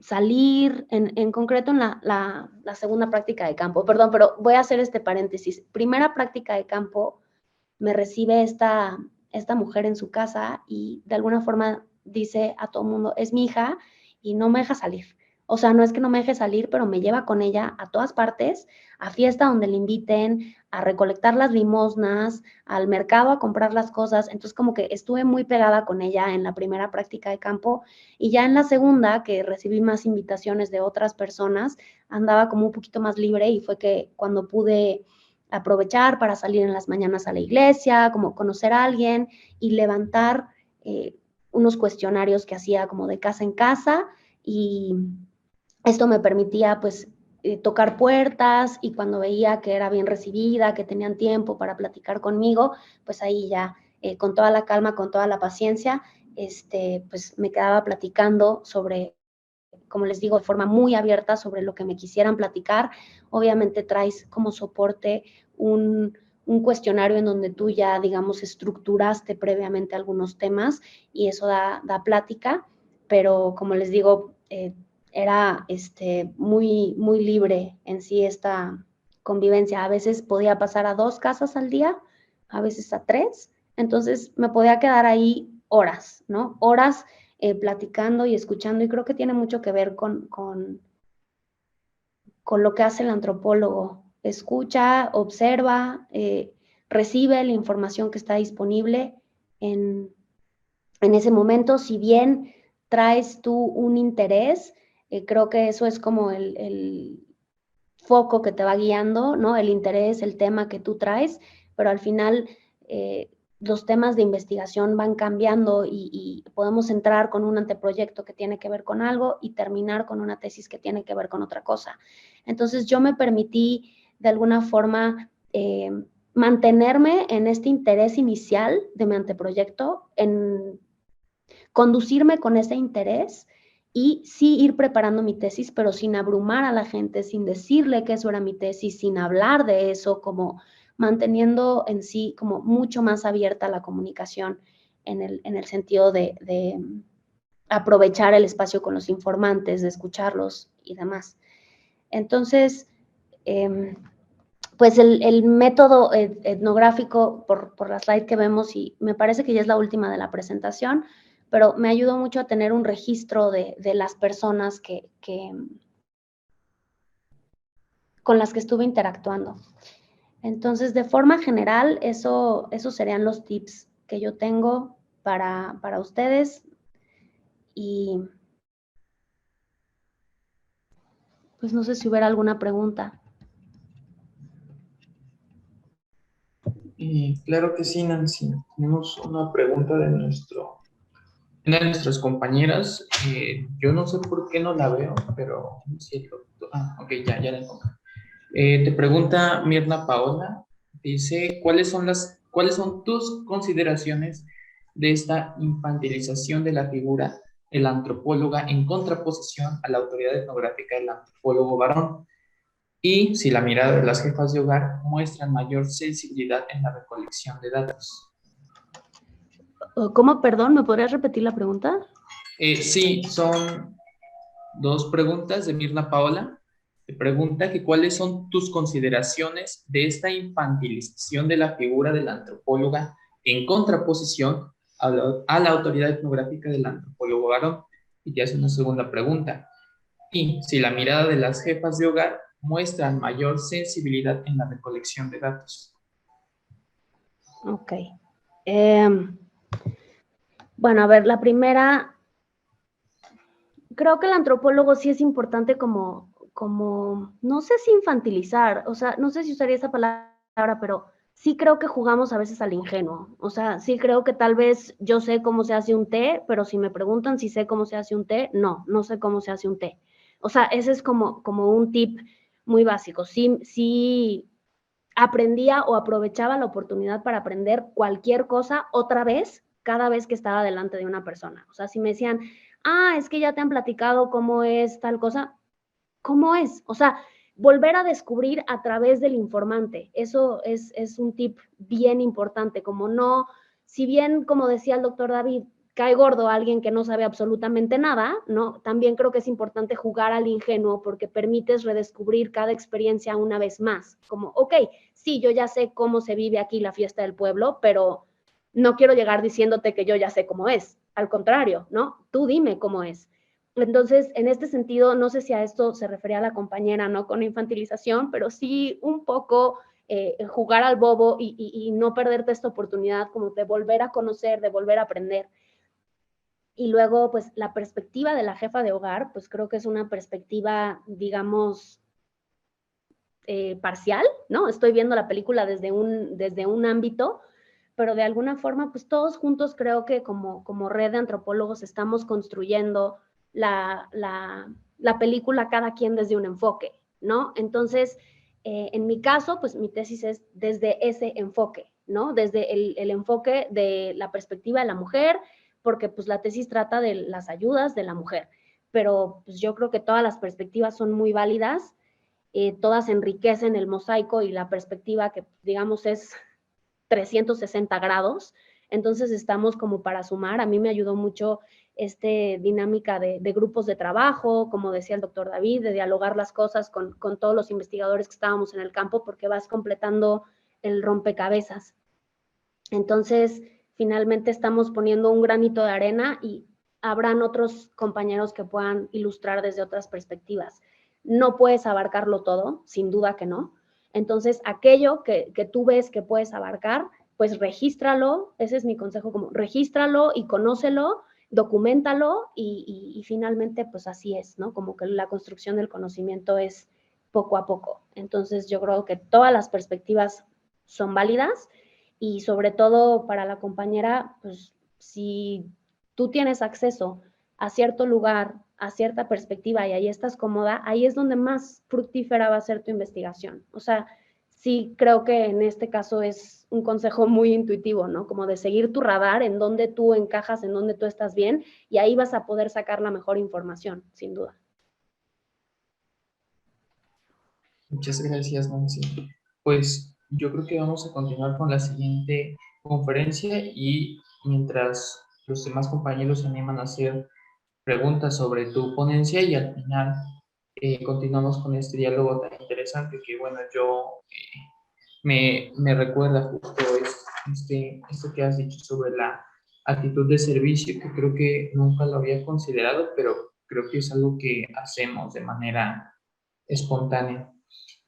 salir, en concreto en la segunda práctica de campo. Perdón, pero voy a hacer este paréntesis. Primera práctica de campo, me recibe esta mujer en su casa y de alguna forma dice a todo el mundo: es mi hija y no me deja salir. O sea, no es que no me deje salir, pero me lleva con ella a todas partes, a fiesta donde le inviten, a recolectar las limosnas, al mercado a comprar las cosas. Entonces, como que estuve muy pegada con ella en la primera práctica de campo, y ya en la segunda, que recibí más invitaciones de otras personas, andaba como un poquito más libre, y fue que cuando pude aprovechar para salir en las mañanas a la iglesia, como conocer a alguien y levantar unos cuestionarios que hacía como de casa en casa, y esto me permitía pues tocar puertas, y cuando veía que era bien recibida, que tenían tiempo para platicar conmigo, pues ahí ya con toda la calma, con toda la paciencia, pues me quedaba platicando sobre, como les digo, de forma muy abierta sobre lo que me quisieran platicar. Obviamente traes como soporte un cuestionario en donde tú ya, digamos, estructuraste previamente algunos temas, y eso da plática, pero como les digo, era muy, muy libre en sí esta convivencia. A veces podía pasar a 2 casas al día, a veces a 3, entonces me podía quedar ahí horas, ¿no? Horas platicando y escuchando, y creo que tiene mucho que ver con lo que hace el antropólogo. Escucha, observa, recibe la información que está disponible en ese momento. Si bien traes tú un interés, creo que eso es como el foco que te va guiando, ¿no? El interés, el tema que tú traes, pero al final los temas de investigación van cambiando, y podemos entrar con un anteproyecto que tiene que ver con algo y terminar con una tesis que tiene que ver con otra cosa. Entonces yo me permití de alguna forma mantenerme en este interés inicial de mi anteproyecto, en conducirme con ese interés, y sí ir preparando mi tesis, pero sin abrumar a la gente, sin decirle que eso era mi tesis, sin hablar de eso, como manteniendo en sí como mucho más abierta la comunicación en el sentido de aprovechar el espacio con los informantes, de escucharlos y demás. Entonces, pues el método etnográfico, por la slide que vemos, y me parece que ya es la última de la presentación, pero me ayudó mucho a tener un registro de las personas con las que estuve interactuando. Entonces, de forma general, esos serían los tips que yo tengo para ustedes. Y pues no sé si hubiera alguna pregunta. Claro que sí, Nancy. Tenemos una pregunta de una de nuestras compañeras. Yo no sé por qué no la veo, pero sí, ok, ya la encontré. Te pregunta Mirna Paola, dice, ¿cuáles son tus consideraciones de esta infantilización de la figura de la antropóloga en contraposición a la autoridad etnográfica del antropólogo varón? Y si la mirada de las jefas de hogar muestra mayor sensibilidad en la recolección de datos. ¿Cómo? Perdón, ¿me podrías repetir la pregunta? Sí, son dos preguntas de Mirna Paola. Te pregunta que cuáles son tus consideraciones de esta infantilización de la figura de la antropóloga en contraposición a la autoridad etnográfica del antropólogo varón. Y ya es una segunda pregunta. Y si la mirada de las jefas de hogar muestran mayor sensibilidad en la recolección de datos. Ok. Bueno, a ver, la primera, creo que el antropólogo sí es importante como, no sé si infantilizar, o sea, no sé si usaría esa palabra, pero sí creo que jugamos a veces al ingenuo. O sea, sí creo que tal vez yo sé cómo se hace un té, pero si me preguntan si sé cómo se hace un té, no sé cómo se hace un té. O sea, ese es como un tip muy básico. Sí aprendía o aprovechaba la oportunidad para aprender cualquier cosa otra vez, cada vez que estaba delante de una persona. O sea, si me decían, es que ya te han platicado cómo es tal cosa, ¿cómo es? O sea, volver a descubrir a través del informante. Eso es un tip bien importante, como no, si bien, como decía el doctor David, cae gordo a alguien que no sabe absolutamente nada, ¿no? También creo que es importante jugar al ingenuo porque permites redescubrir cada experiencia una vez más. Como, ok, sí, yo ya sé cómo se vive aquí la fiesta del pueblo, pero no quiero llegar diciéndote que yo ya sé cómo es. Al contrario, ¿no? Tú dime cómo es. Entonces, en este sentido, no sé si a esto se refería a la compañera, ¿no? Con infantilización, pero sí un poco jugar al bobo y no perderte esta oportunidad como de volver a conocer, de volver a aprender. Y luego, pues, la perspectiva de la jefa de hogar, pues creo que es una perspectiva, digamos, parcial, ¿no? Estoy viendo la película desde un ámbito, pero de alguna forma, pues todos juntos creo que como red de antropólogos estamos construyendo la película cada quien desde un enfoque, ¿no? Entonces, en mi caso, pues mi tesis es desde ese enfoque, ¿no? Desde el enfoque de la perspectiva de la mujer, porque pues la tesis trata de las ayudas de la mujer, pero pues yo creo que todas las perspectivas son muy válidas, todas enriquecen el mosaico y la perspectiva que digamos es 360 grados, entonces estamos como para sumar. A mí me ayudó mucho dinámica de grupos de trabajo, como decía el doctor David, de dialogar las cosas con todos los investigadores que estábamos en el campo, porque vas completando el rompecabezas. Entonces, finalmente estamos poniendo un granito de arena y habrán otros compañeros que puedan ilustrar desde otras perspectivas. No puedes abarcarlo todo, sin duda que no. Entonces, aquello que tú ves que puedes abarcar, pues regístralo, ese es mi consejo, como regístralo y conócelo, documentalo y finalmente pues así es, ¿no? Como que la construcción del conocimiento es poco a poco. Entonces yo creo que todas las perspectivas son válidas y sobre todo para la compañera, pues si tú tienes acceso a cierto lugar, a cierta perspectiva y ahí estás cómoda, ahí es donde más fructífera va a ser tu investigación. O sea, sí creo que en este caso es un consejo muy intuitivo, ¿no? Como de seguir tu radar, en donde tú encajas, en donde tú estás bien, y ahí vas a poder sacar la mejor información, sin duda. Muchas gracias, Nancy. Pues yo creo que vamos a continuar con la siguiente conferencia y mientras los demás compañeros se animan a hacer preguntas sobre tu ponencia y al final continuamos con este diálogo tan interesante que, bueno, yo me recuerda justo esto que has dicho sobre la actitud de servicio, que creo que nunca lo había considerado, pero creo que es algo que hacemos de manera espontánea.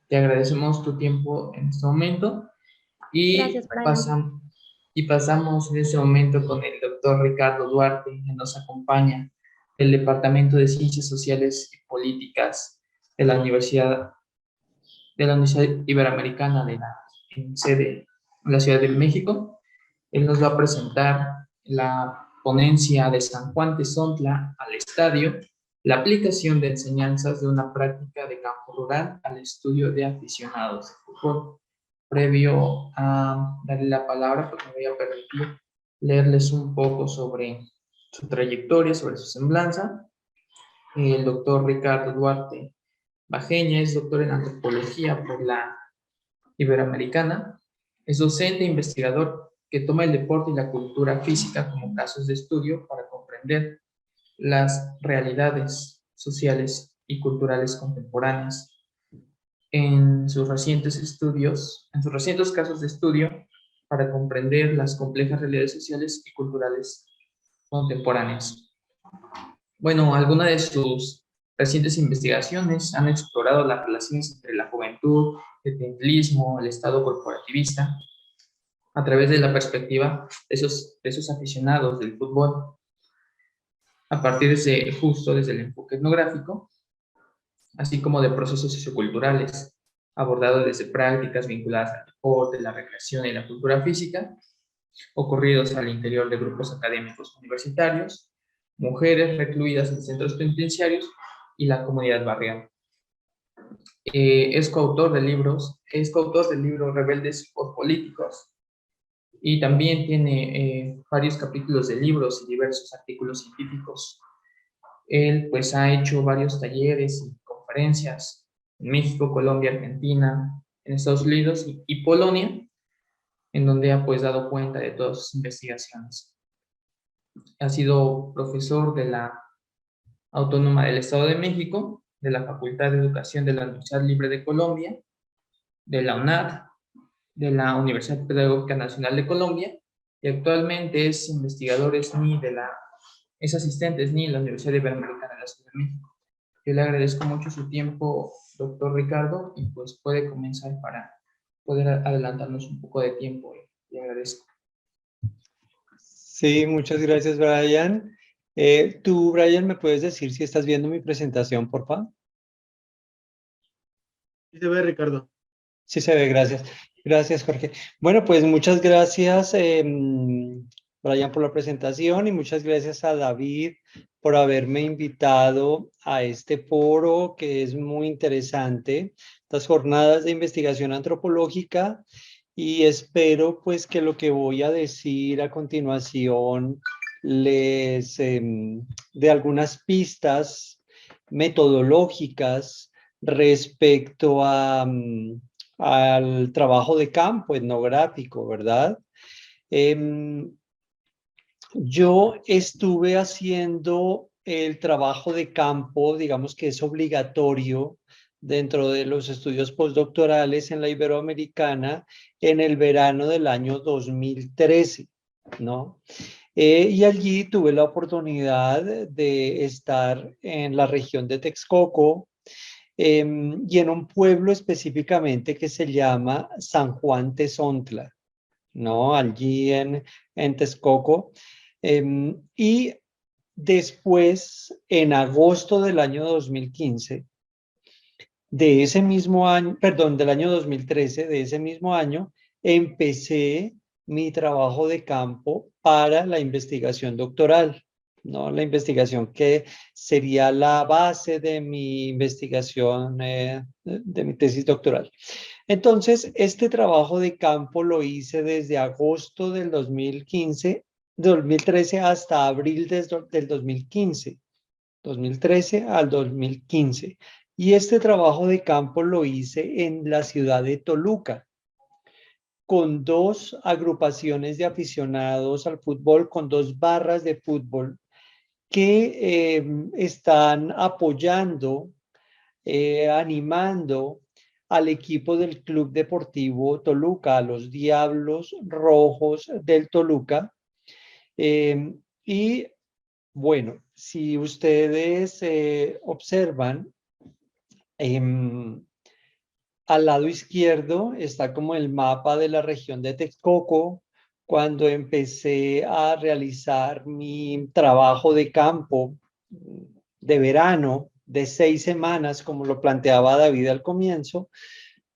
Te agradecemos tu tiempo en este momento Gracias, y Brian. pasamos en este momento con el doctor Ricardo Duarte, que nos acompaña del Departamento de Ciencias Sociales y Políticas de la Universidad Iberoamericana en sede en la Ciudad de México. Él nos va a presentar la ponencia de San Juan Tezontla al estadio, la aplicación de enseñanzas de una práctica de campo rural al estudio de aficionados de fútbol. Previo a darle la palabra, pues me voy a permitir leerles un poco sobre su trayectoria, sobre su semblanza. El doctor Ricardo Duarte Bajeña es doctor en antropología por la Iberoamericana. Es docente e investigador que toma el deporte y la cultura física como casos de estudio para comprender las realidades sociales y culturales contemporáneas. En sus recientes casos de estudio para comprender las complejas realidades sociales y culturales contemporáneas. Bueno, algunas de sus recientes investigaciones han explorado las relaciones entre la juventud, el clientelismo, el estado corporativista, a través de la perspectiva de esos aficionados del fútbol, a partir desde el enfoque etnográfico, así como de procesos socioculturales, abordados desde prácticas vinculadas al deporte, la recreación y la cultura física, ocurridos al interior de grupos académicos universitarios, mujeres recluidas en centros penitenciarios y la comunidad barrial. Es coautor del libro Rebeldes por Políticos, y también tiene varios capítulos de libros y diversos artículos científicos. Él pues ha hecho varios talleres y conferencias en México, Colombia, Argentina, en Estados Unidos y Polonia, en donde ha pues dado cuenta de todas sus investigaciones. Ha sido profesor de la Autónoma del Estado de México, de la Facultad de Educación de la Universidad Libre de Colombia, de la UNAD, de la Universidad Pedagógica Nacional de Colombia, y actualmente es asistente SNI en la Universidad Iberoamericana de la Ciudad de México. Yo le agradezco mucho su tiempo, doctor Ricardo, y pues puede comenzar para poder adelantarnos un poco de tiempo. Le agradezco. Sí, muchas gracias, Brian. Tú, Brian, ¿me puedes decir si estás viendo mi presentación, por favor? Sí se ve, Ricardo. Sí se ve, gracias. Gracias, Jorge. Bueno, pues muchas gracias, Brian, por la presentación, y muchas gracias a David por haberme invitado a este foro que es muy interesante, estas jornadas de investigación antropológica, y espero pues que lo que voy a decir a continuación les dé algunas pistas metodológicas respecto al trabajo de campo etnográfico, ¿verdad? Yo estuve haciendo el trabajo de campo, digamos que es obligatorio dentro de los estudios postdoctorales en la Iberoamericana en el verano del año 2013, ¿no? Y allí tuve la oportunidad de estar en la región de Texcoco, y en un pueblo específicamente que se llama San Juan Tezontla, ¿no? Allí en Texcoco. Y después, en agosto del año 2015, de ese mismo año, perdón, del año 2013, de ese mismo año, empecé mi trabajo de campo para la investigación doctoral, ¿no? La investigación que sería la base de mi investigación, de mi tesis doctoral. Entonces, este trabajo de campo lo hice desde agosto del 2013 hasta abril del 2015, 2013 al 2015. Y este trabajo de campo lo hice en la ciudad de Toluca, con 2 agrupaciones de aficionados al fútbol, con 2 barras de fútbol que están apoyando, animando al equipo del Club Deportivo Toluca, a los Diablos Rojos del Toluca. Y bueno, si ustedes observan, al lado izquierdo está como el mapa de la región de Texcoco. Cuando empecé a realizar mi trabajo de campo de verano de 6 semanas, como lo planteaba David al comienzo,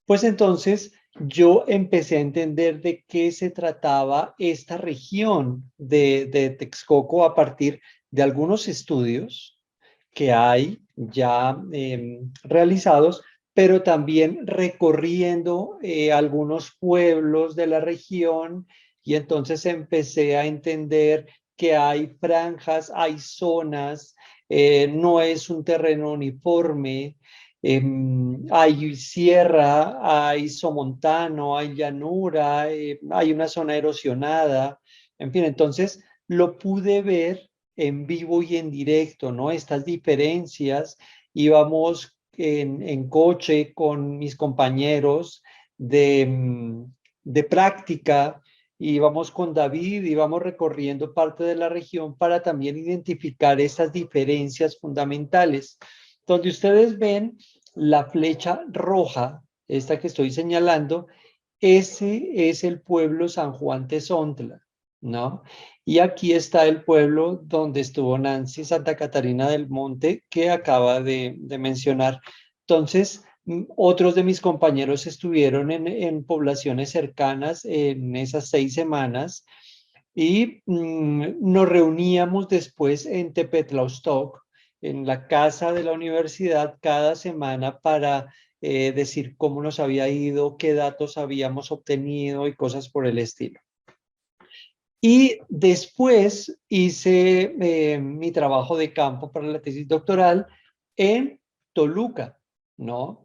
pues entonces yo empecé a entender de qué se trataba esta región de Texcoco a partir de algunos estudios que hay ya realizados, pero también recorriendo algunos pueblos de la región, y entonces empecé a entender que hay franjas, hay zonas, no es un terreno uniforme, hay sierra, hay somontano, hay llanura, hay una zona erosionada, en fin, entonces lo pude ver en vivo y en directo, ¿no? Estas diferencias. Íbamos en coche con mis compañeros de práctica, íbamos con David, íbamos recorriendo parte de la región para también identificar estas diferencias fundamentales. Donde ustedes ven la flecha roja, esta que estoy señalando, ese es el pueblo San Juan Tezontla, ¿no? Y aquí está el pueblo donde estuvo Nancy Santa Catarina del Monte, que acaba de mencionar. Entonces, otros de mis compañeros estuvieron en poblaciones cercanas en esas 6 semanas y nos reuníamos después en Tepetlaustoc, en la casa de la universidad, cada semana para decir cómo nos había ido, qué datos habíamos obtenido y cosas por el estilo. Y después hice mi trabajo de campo para la tesis doctoral en Toluca, ¿no?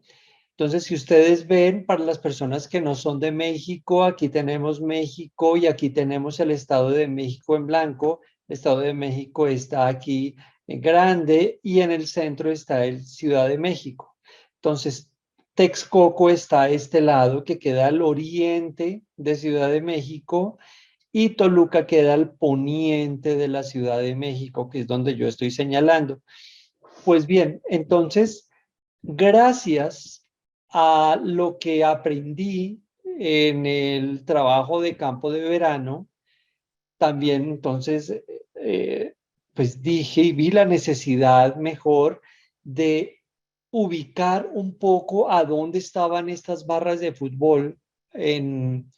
Entonces, si ustedes ven, para las personas que no son de México, aquí tenemos México y aquí tenemos el Estado de México en blanco. El Estado de México está aquí en grande y en el centro está el Ciudad de México. Entonces, Texcoco está a este lado, que queda al oriente de Ciudad de México, y Toluca queda al poniente de la Ciudad de México, que es donde yo estoy señalando. Pues bien, entonces, gracias a lo que aprendí en el trabajo de campo de verano, también entonces, pues dije y vi la necesidad mejor de ubicar un poco a dónde estaban estas barras de fútbol en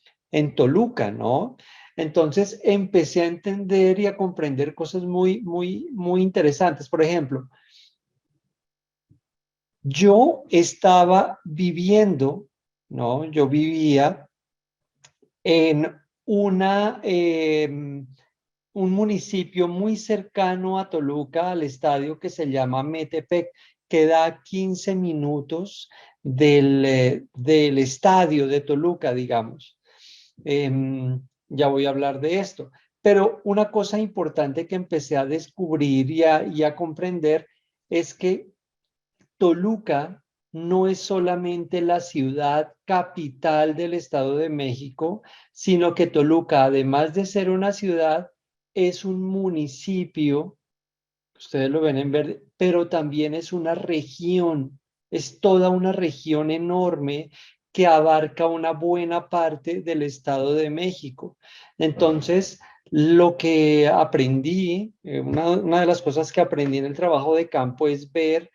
Toluca, ¿no? Entonces empecé a entender y a comprender cosas muy, muy, muy interesantes. Por ejemplo, yo estaba viviendo, ¿no? Yo vivía en un municipio muy cercano a Toluca, al estadio que se llama Metepec, que da 15 minutos del estadio de Toluca, digamos. Ya voy a hablar de esto. Pero una cosa importante que empecé a descubrir y a comprender es que Toluca no es solamente la ciudad capital del Estado de México, sino que Toluca, además de ser una ciudad, es un municipio, ustedes lo ven en verde, pero también es una región, es toda una región enorme que abarca una buena parte del Estado de México. Entonces, lo que aprendí, una de las cosas que aprendí en el trabajo de campo es ver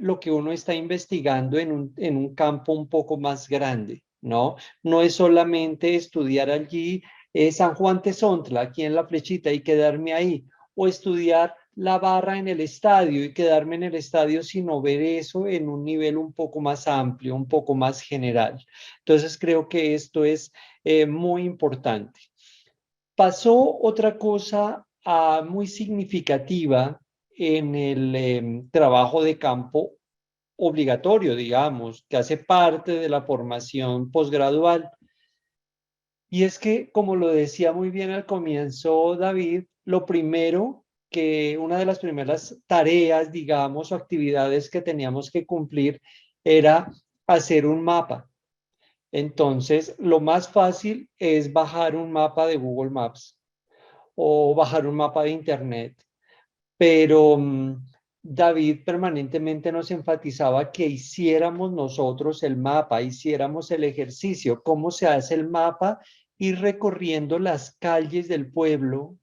lo que uno está investigando en un campo un poco más grande, ¿no? No es solamente estudiar allí San Juan Tezontla, aquí en la flechita, y quedarme ahí, o estudiar la barra en el estadio y quedarme en el estadio, sino ver eso en un nivel un poco más amplio, un poco más general. Entonces creo que esto es muy importante. Pasó otra cosa muy significativa en el trabajo de campo obligatorio, digamos, que hace parte de la formación posgradual. Y es que, como lo decía muy bien al comienzo David, lo primero que una de las primeras tareas, digamos, o actividades que teníamos que cumplir era hacer un mapa. Entonces, lo más fácil es bajar un mapa de Google Maps o bajar un mapa de Internet. Pero David permanentemente nos enfatizaba que hiciéramos nosotros el mapa, hiciéramos el ejercicio. ¿Cómo se hace el mapa? Ir recorriendo las calles del pueblo,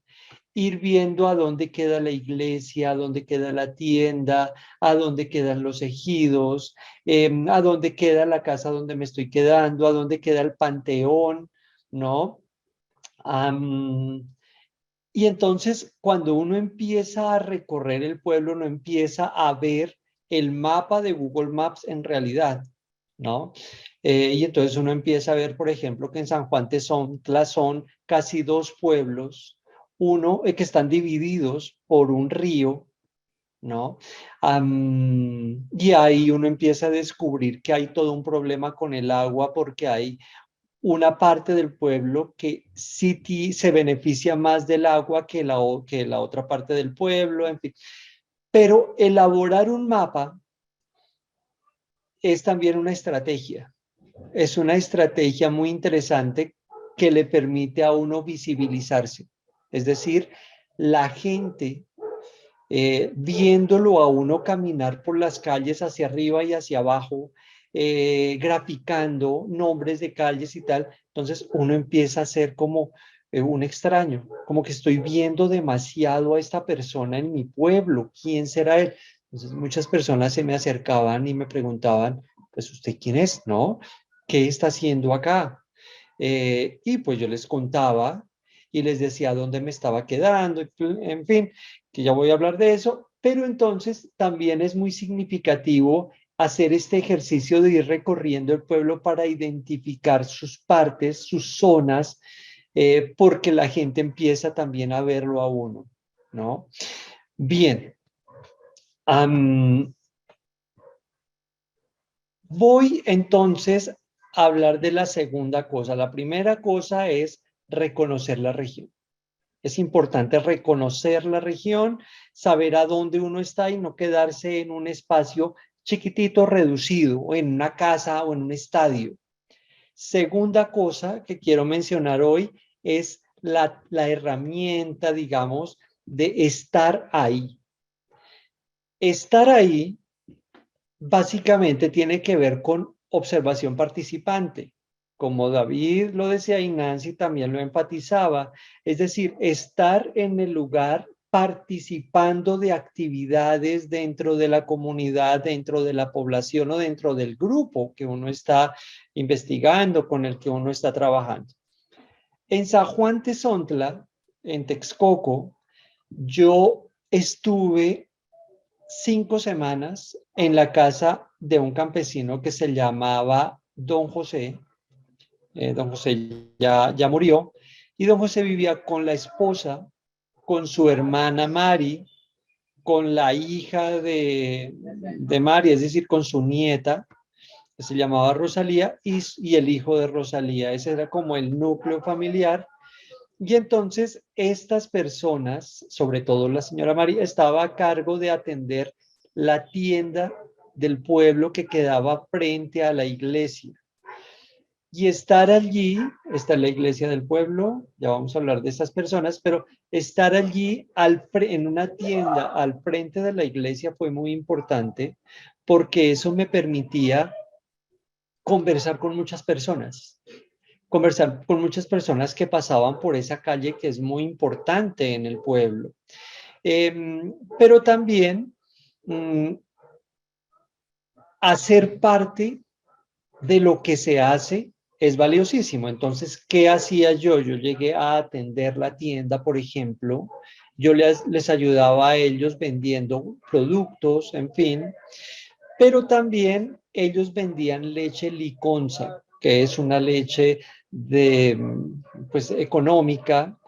ir viendo a dónde queda la iglesia, a dónde queda la tienda, a dónde quedan los ejidos, a dónde queda la casa donde me estoy quedando, a dónde queda el panteón, ¿no? Y entonces, cuando uno empieza a recorrer el pueblo, uno empieza a ver el mapa de Google Maps en realidad, ¿no? Y entonces uno empieza a ver, por ejemplo, que en San Juan Tezontla son casi 2 pueblos, uno que están divididos por un río, ¿no? Y ahí uno empieza a descubrir que hay todo un problema con el agua porque hay una parte del pueblo que sí se beneficia más del agua que la otra parte del pueblo, en fin. Pero elaborar un mapa es también una estrategia. Es una estrategia muy interesante que le permite a uno visibilizarse. Es decir, la gente viéndolo a uno caminar por las calles hacia arriba y hacia abajo, graficando nombres de calles y tal, entonces uno empieza a ser como un extraño, como que estoy viendo demasiado a esta persona en mi pueblo, ¿quién será él? Entonces muchas personas se me acercaban y me preguntaban, pues ¿usted quién es? ¿No? ¿Qué está haciendo acá? Y pues yo les contaba y les decía dónde me estaba quedando, en fin, que ya voy a hablar de eso, pero entonces también es muy significativo hacer este ejercicio de ir recorriendo el pueblo para identificar sus partes, sus zonas, porque la gente empieza también a verlo a uno, ¿no? Bien. Voy entonces a hablar de la segunda cosa. La primera cosa es reconocer la región. Es importante reconocer la región, saber a dónde uno está y no quedarse en un espacio chiquitito, reducido, en una casa o en un estadio. Segunda cosa que quiero mencionar hoy es la herramienta, digamos, de estar ahí. Estar ahí básicamente tiene que ver con observación participante. Como David lo decía y Nancy también lo enfatizaba, es decir, estar en el lugar participando de actividades dentro de la comunidad, dentro de la población o dentro del grupo que uno está investigando, con el que uno está trabajando. En San Juan Tezontla, en Texcoco, yo estuve 5 semanas en la casa de un campesino que se llamaba Don José. Don José ya murió, y Don José vivía con la esposa, con su hermana Mari, con la hija de Mari, es decir, con su nieta, que se llamaba Rosalía, y el hijo de Rosalía. Ese era como el núcleo familiar. Y entonces estas personas, sobre todo la señora María, estaba a cargo de atender la tienda del pueblo que quedaba frente a la iglesia. Y estar allí, está la iglesia del pueblo, ya vamos a hablar de esas personas, pero estar allí en una tienda al frente de la iglesia fue muy importante porque eso me permitía conversar con muchas personas que pasaban por esa calle que es muy importante en el pueblo. Pero también hacer parte de lo que se hace es valiosísimo. Entonces, ¿qué hacía yo? Yo llegué a atender la tienda, por ejemplo. Yo les ayudaba a ellos vendiendo productos, en fin. Pero también ellos vendían leche liconza, que es una leche pues, económica,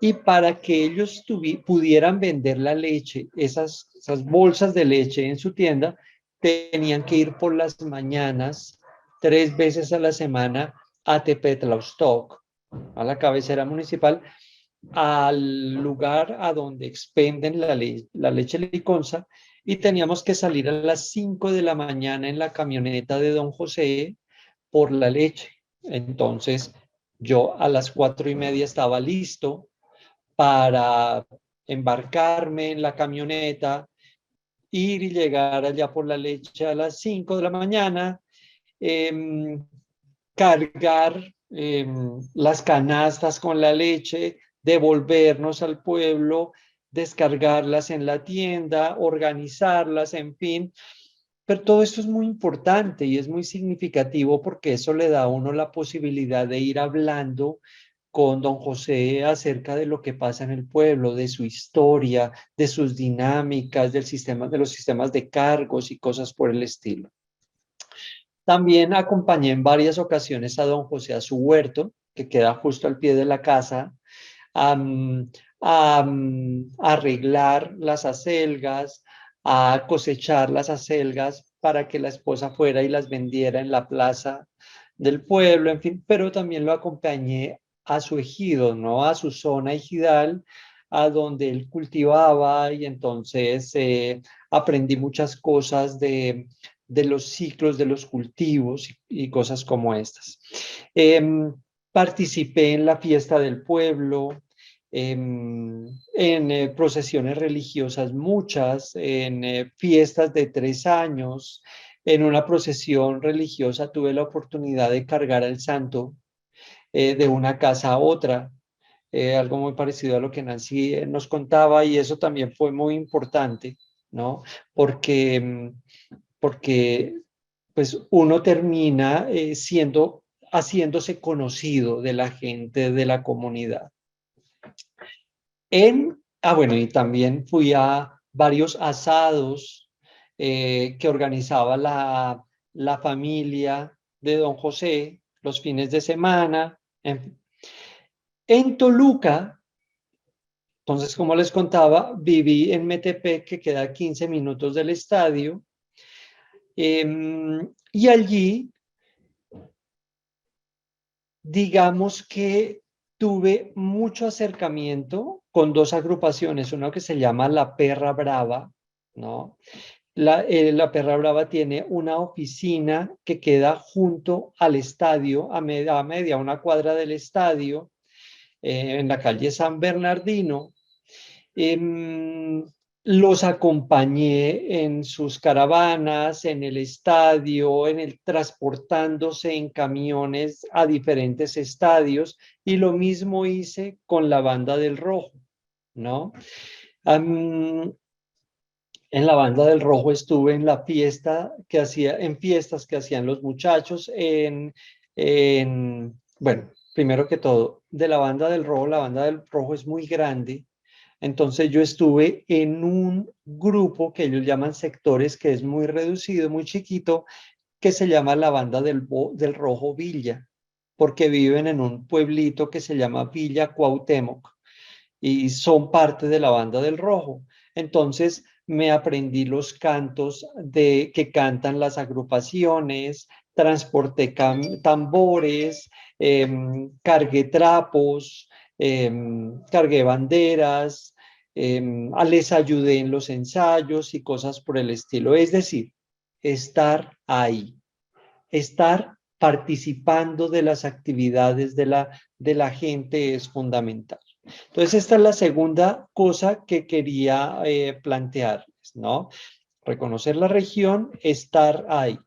y para que ellos pudieran vender la leche, esas bolsas de leche en su tienda, tenían que ir por las mañanas 3 veces a la semana a Tepetlaustok, a la cabecera municipal, al lugar a donde expenden la leche liconza y teníamos que salir a las 5 de la mañana en la camioneta de don José por la leche. Entonces, yo a las 4:30 estaba listo para embarcarme en la camioneta, ir y llegar allá por la leche a las 5 de la mañana, cargar las canastas con la leche, devolvernos al pueblo, descargarlas en la tienda, organizarlas, en fin. Pero todo esto es muy importante y es muy significativo porque eso le da a uno la posibilidad de ir hablando con don José acerca de lo que pasa en el pueblo, de su historia, de sus dinámicas, del sistema, de los sistemas de cargos y cosas por el estilo. También acompañé en varias ocasiones a don José a su huerto, que queda justo al pie de la casa, a arreglar las acelgas, a cosechar las acelgas para que la esposa fuera y las vendiera en la plaza del pueblo, en fin, pero también lo acompañé a su ejido, ¿no? A su zona ejidal, a donde él cultivaba y entonces aprendí muchas cosas de los ciclos de los cultivos y cosas como estas. Participé en la fiesta del pueblo, en procesiones religiosas muchas, en fiestas de 3 años. En una procesión religiosa tuve la oportunidad de cargar al santo de una casa a otra, algo muy parecido a lo que Nancy nos contaba, y eso también fue muy importante, ¿no? Porque pues uno termina haciéndose conocido de la gente de la comunidad. Bueno, y también fui a varios asados que organizaba la familia de don José los fines de semana. En Toluca, entonces, como les contaba, viví en Metepec, que queda a 15 minutos del estadio, y allí, digamos que tuve mucho acercamiento con 2 agrupaciones, una que se llama La Perra Brava, ¿no? La Perra Brava tiene una oficina que queda junto al estadio, a una cuadra del estadio, en la calle San Bernardino. Los acompañé en sus caravanas, en el estadio, transportándose en camiones a diferentes estadios, y lo mismo hice con la Banda del Rojo, ¿no? En la Banda del Rojo estuve en fiestas que hacían los muchachos, bueno, primero que todo, de la Banda del Rojo es muy grande. Entonces yo estuve en un grupo que ellos llaman sectores, que es muy reducido, muy chiquito, que se llama la Banda del Rojo Villa, porque viven en un pueblito que se llama Villa Cuauhtémoc y son parte de la Banda del Rojo. Entonces me aprendí los cantos que cantan las agrupaciones, transporté tambores, cargué trapos, cargué banderas, les ayudé en los ensayos y cosas por el estilo. Es decir, estar ahí, estar participando de las actividades de la gente es fundamental. Entonces, esta es la segunda cosa que quería plantearles, ¿no? Reconocer la región, estar ahí.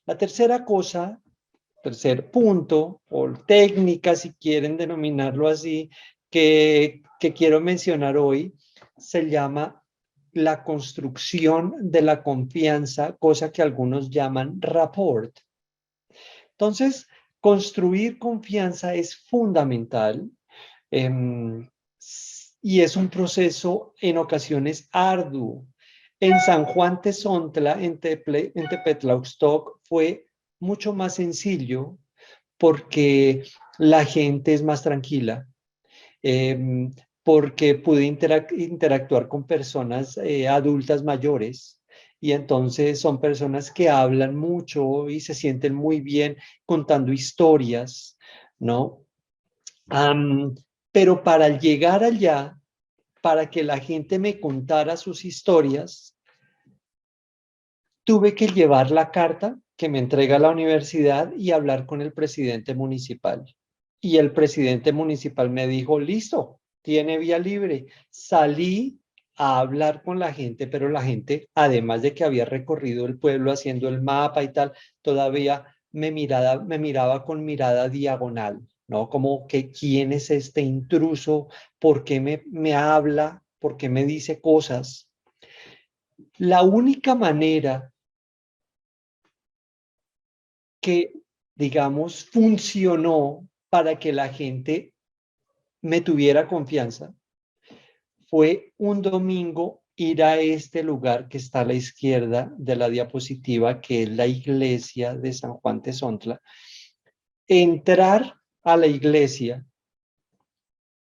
La tercera cosa, tercer punto, o técnica, si quieren denominarlo así, que quiero mencionar hoy, se llama la construcción de la confianza, cosa que algunos llaman rapport. Entonces, construir confianza es fundamental. Y es un proceso en ocasiones arduo. En San Juan Tezontla, en Tepetlauxtoc, fue mucho más sencillo porque la gente es más tranquila, porque pude interactuar con personas adultas mayores, y entonces son personas que hablan mucho y se sienten muy bien contando historias, ¿no? Pero para llegar allá, para que la gente me contara sus historias, tuve que llevar la carta que me entrega la universidad y hablar con el presidente municipal. Y el presidente municipal me dijo, listo, tiene vía libre. Salí a hablar con la gente, pero la gente, además de que había recorrido el pueblo haciendo el mapa y tal, todavía me miraba con mirada diagonal, ¿no? Como que quién es este intruso, por qué me habla, por qué me dice cosas. La única manera que, digamos, funcionó para que la gente me tuviera confianza fue un domingo ir a este lugar que está a la izquierda de la diapositiva, que es la iglesia de San Juan Tezontla, entrar a la iglesia,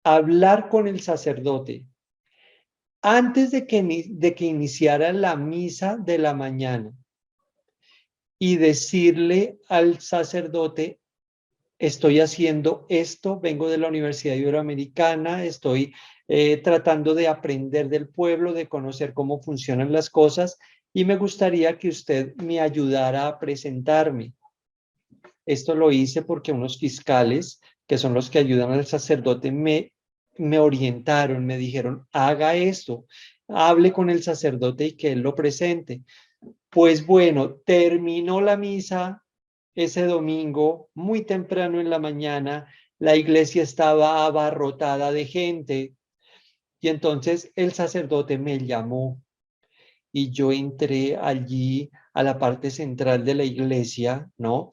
hablar con el sacerdote, antes de que iniciara la misa de la mañana, y decirle al sacerdote, estoy haciendo esto, vengo de la Universidad Iberoamericana, estoy tratando de aprender del pueblo, de conocer cómo funcionan las cosas, y me gustaría que usted me ayudara a presentarme. Esto lo hice porque unos fiscales, que son los que ayudan al sacerdote, me orientaron, me dijeron, haga esto, hable con el sacerdote y que él lo presente. Pues bueno, terminó la misa ese domingo, muy temprano en la mañana, la iglesia estaba abarrotada de gente y entonces el sacerdote me llamó y yo entré allí a la parte central de la iglesia, ¿no?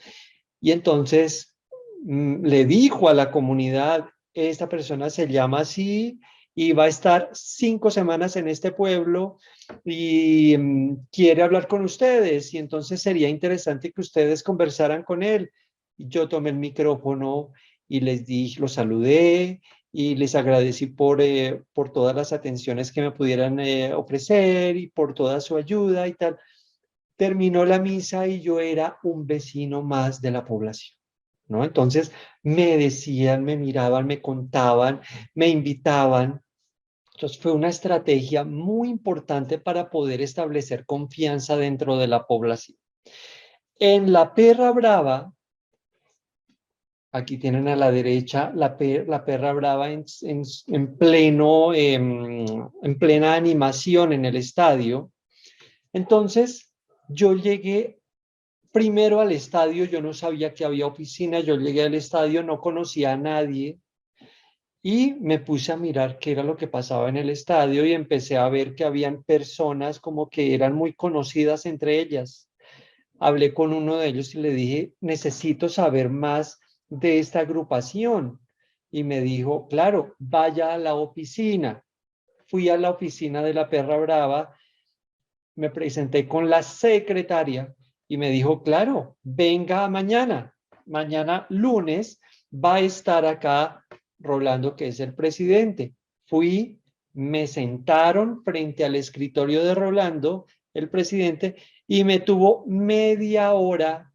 Y entonces le dijo a la comunidad, esta persona se llama así y va a estar 5 semanas en este pueblo y quiere hablar con ustedes y entonces sería interesante que ustedes conversaran con él. Y yo tomé el micrófono y les dije, los saludé y les agradecí por todas las atenciones que me pudieran ofrecer y por toda su ayuda y tal. Terminó la misa y yo era un vecino más de la población, ¿no? Entonces me decían, me miraban, me contaban, me invitaban. Entonces fue una estrategia muy importante para poder establecer confianza dentro de la población. En la Perra Brava, aquí tienen a la derecha la Perra Brava en plena animación en el estadio. Entonces yo llegué primero al estadio, yo no sabía que había oficina, yo llegué al estadio, no conocía a nadie y me puse a mirar qué era lo que pasaba en el estadio y empecé a ver que habían personas como que eran muy conocidas entre ellas. Hablé con uno de ellos y le dije, necesito saber más de esta agrupación. Y me dijo, claro, vaya a la oficina. Fui a la oficina de la Perra Brava, me presenté con la secretaria y me dijo, claro, venga mañana lunes va a estar acá Rolando, que es el presidente. Fui, me sentaron frente al escritorio de Rolando, el presidente, y me tuvo media hora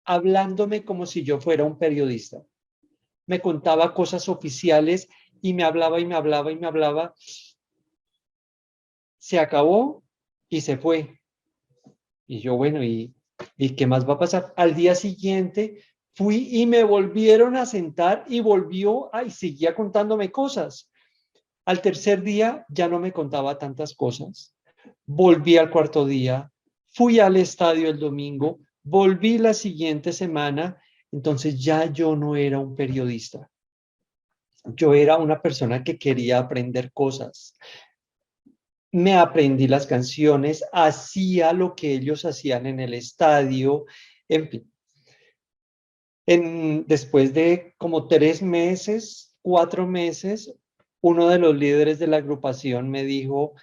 hablándome como si yo fuera un periodista. Me contaba cosas oficiales y me hablaba y me hablaba y me hablaba. Se acabó y se fue. Y yo, bueno, ¿y qué más va a pasar? Al día siguiente fui y me volvieron a sentar y seguía contándome cosas. Al tercer día ya no me contaba tantas cosas. Volví al cuarto día, fui al estadio el domingo, volví la siguiente semana, entonces ya yo no era un periodista. Yo era una persona que quería aprender cosas. Me aprendí las canciones, hacía lo que ellos hacían en el estadio, en fin. Después de como 3 meses, 4 meses, uno de los líderes de la agrupación me dijo,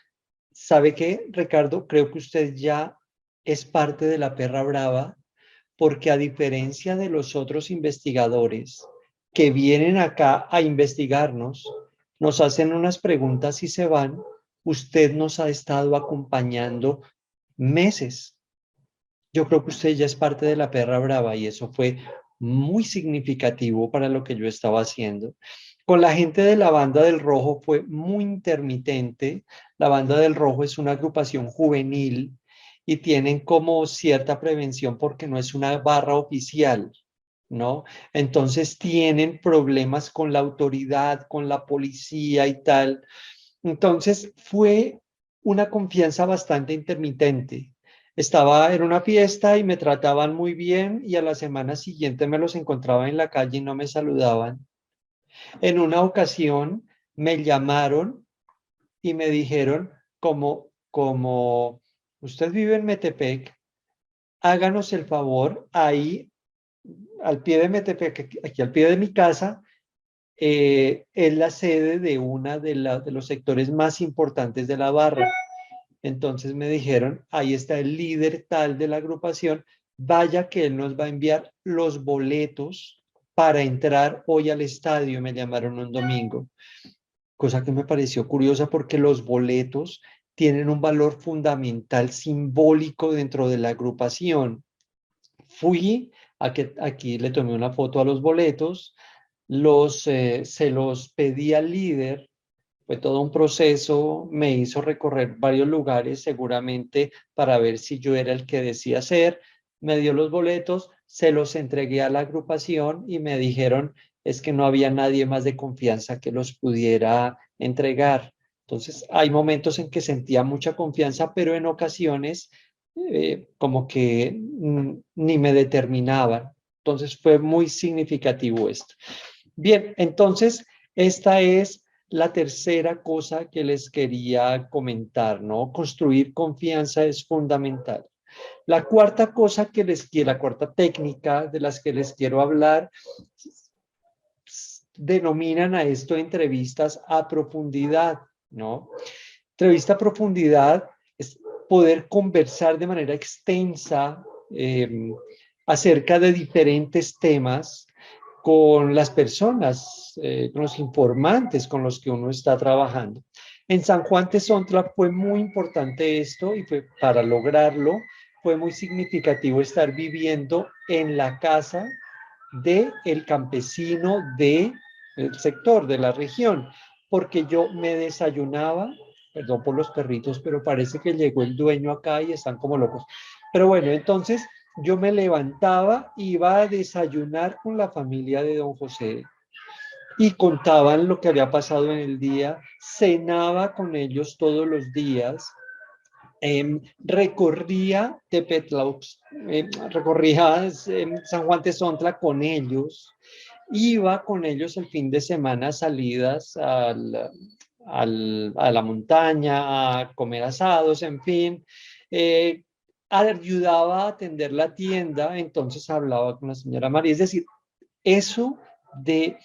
¿sabe qué, Ricardo? Creo que usted ya es parte de la Perra Brava, porque a diferencia de los otros investigadores que vienen acá a investigarnos, nos hacen unas preguntas y se van, usted nos ha estado acompañando meses. Yo creo que usted ya es parte de la Perra Brava y eso fue muy significativo para lo que yo estaba haciendo. Con la gente de la Banda del Rojo fue muy intermitente. La Banda del Rojo es una agrupación juvenil y tienen como cierta prevención porque no es una barra oficial, ¿no? Entonces tienen problemas con la autoridad, con la policía y tal. Entonces fue una confianza bastante intermitente. Estaba en una fiesta y me trataban muy bien y a la semana siguiente me los encontraba en la calle y no me saludaban. En una ocasión me llamaron y me dijeron como usted vive en Metepec, háganos el favor, ahí al pie de Metepec, aquí al pie de mi casa, es la sede de una de los sectores más importantes de la barra. Entonces me dijeron, ahí está el líder tal de la agrupación, vaya que él nos va a enviar los boletos para entrar hoy al estadio. Me llamaron un domingo, cosa que me pareció curiosa porque los boletos tienen un valor fundamental, simbólico dentro de la agrupación. Fui, aquí le tomé una foto a los boletos, se los pedí al líder. Fue todo un proceso, me hizo recorrer varios lugares seguramente para ver si yo era el que decía ser, me dio los boletos, se los entregué a la agrupación y me dijeron es que no había nadie más de confianza que los pudiera entregar. Entonces hay momentos en que sentía mucha confianza, pero en ocasiones como que ni me determinaban. Entonces fue muy significativo esto. Bien, entonces esta es la tercera cosa que les quería comentar, ¿no? Construir confianza es fundamental. La cuarta cosa la cuarta técnica de las que les quiero hablar, denominan a esto entrevistas a profundidad, ¿no? Entrevista a profundidad es poder conversar de manera extensa acerca de diferentes temas con las personas, con los informantes con los que uno está trabajando. En San Juan Tezontla fue muy importante esto y para lograrlo fue muy significativo estar viviendo en la casa del campesino del sector, de la región, porque yo me desayunaba, perdón por los perritos, pero parece que llegó el dueño acá y están como locos. Pero bueno, entonces yo me levantaba, iba a desayunar con la familia de don José y contaban lo que había pasado en el día, cenaba con ellos todos los días, recorría Tepetlaux, recorría San Juan Tezontla con ellos, iba con ellos el fin de semana salidas a la montaña, a comer asados, en fin, ayudaba a atender la tienda, entonces hablaba con la señora María, es decir, eso de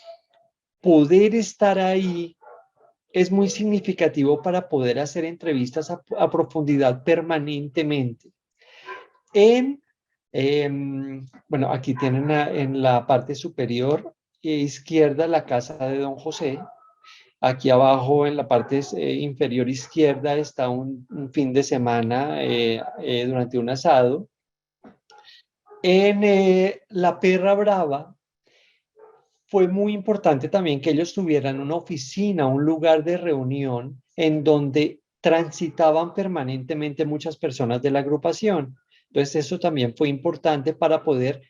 poder estar ahí es muy significativo para poder hacer entrevistas a profundidad permanentemente. Bueno, aquí tienen en la parte superior izquierda la casa de don José. Aquí abajo en la parte inferior izquierda está un fin de semana durante un asado. En La Perra Brava fue muy importante también que ellos tuvieran una oficina, un lugar de reunión en donde transitaban permanentemente muchas personas de la agrupación. Entonces eso también fue importante para poder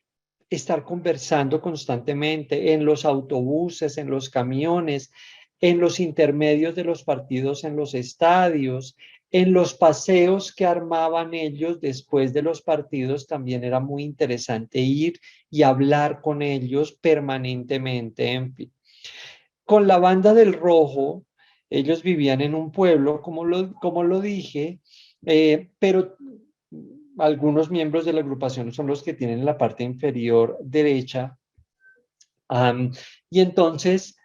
estar conversando constantemente en los autobuses, en los camiones, en los intermedios de los partidos en los estadios, en los paseos que armaban ellos después de los partidos. También era muy interesante ir y hablar con ellos permanentemente. En fin. Con la Banda del Rojo, ellos vivían en un pueblo, como lo dije, pero algunos miembros de la agrupación son los que tienen la parte inferior derecha. Y entonces,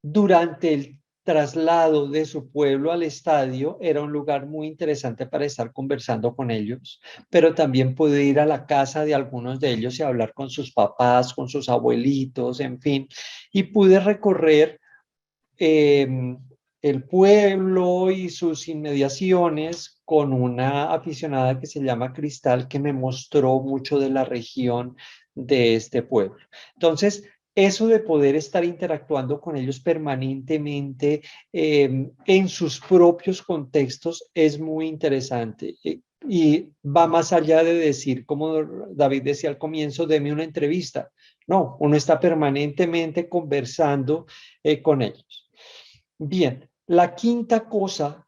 durante el traslado de su pueblo al estadio, era un lugar muy interesante para estar conversando con ellos, pero también pude ir a la casa de algunos de ellos y hablar con sus papás, con sus abuelitos, en fin, y pude recorrer el pueblo y sus inmediaciones con una aficionada que se llama Cristal, que me mostró mucho de la región, de este pueblo. Entonces, eso de poder estar interactuando con ellos permanentemente en sus propios contextos es muy interesante. Y va más allá de decir, como David decía al comienzo, deme una entrevista. No, uno está permanentemente conversando con ellos. Bien, la quinta cosa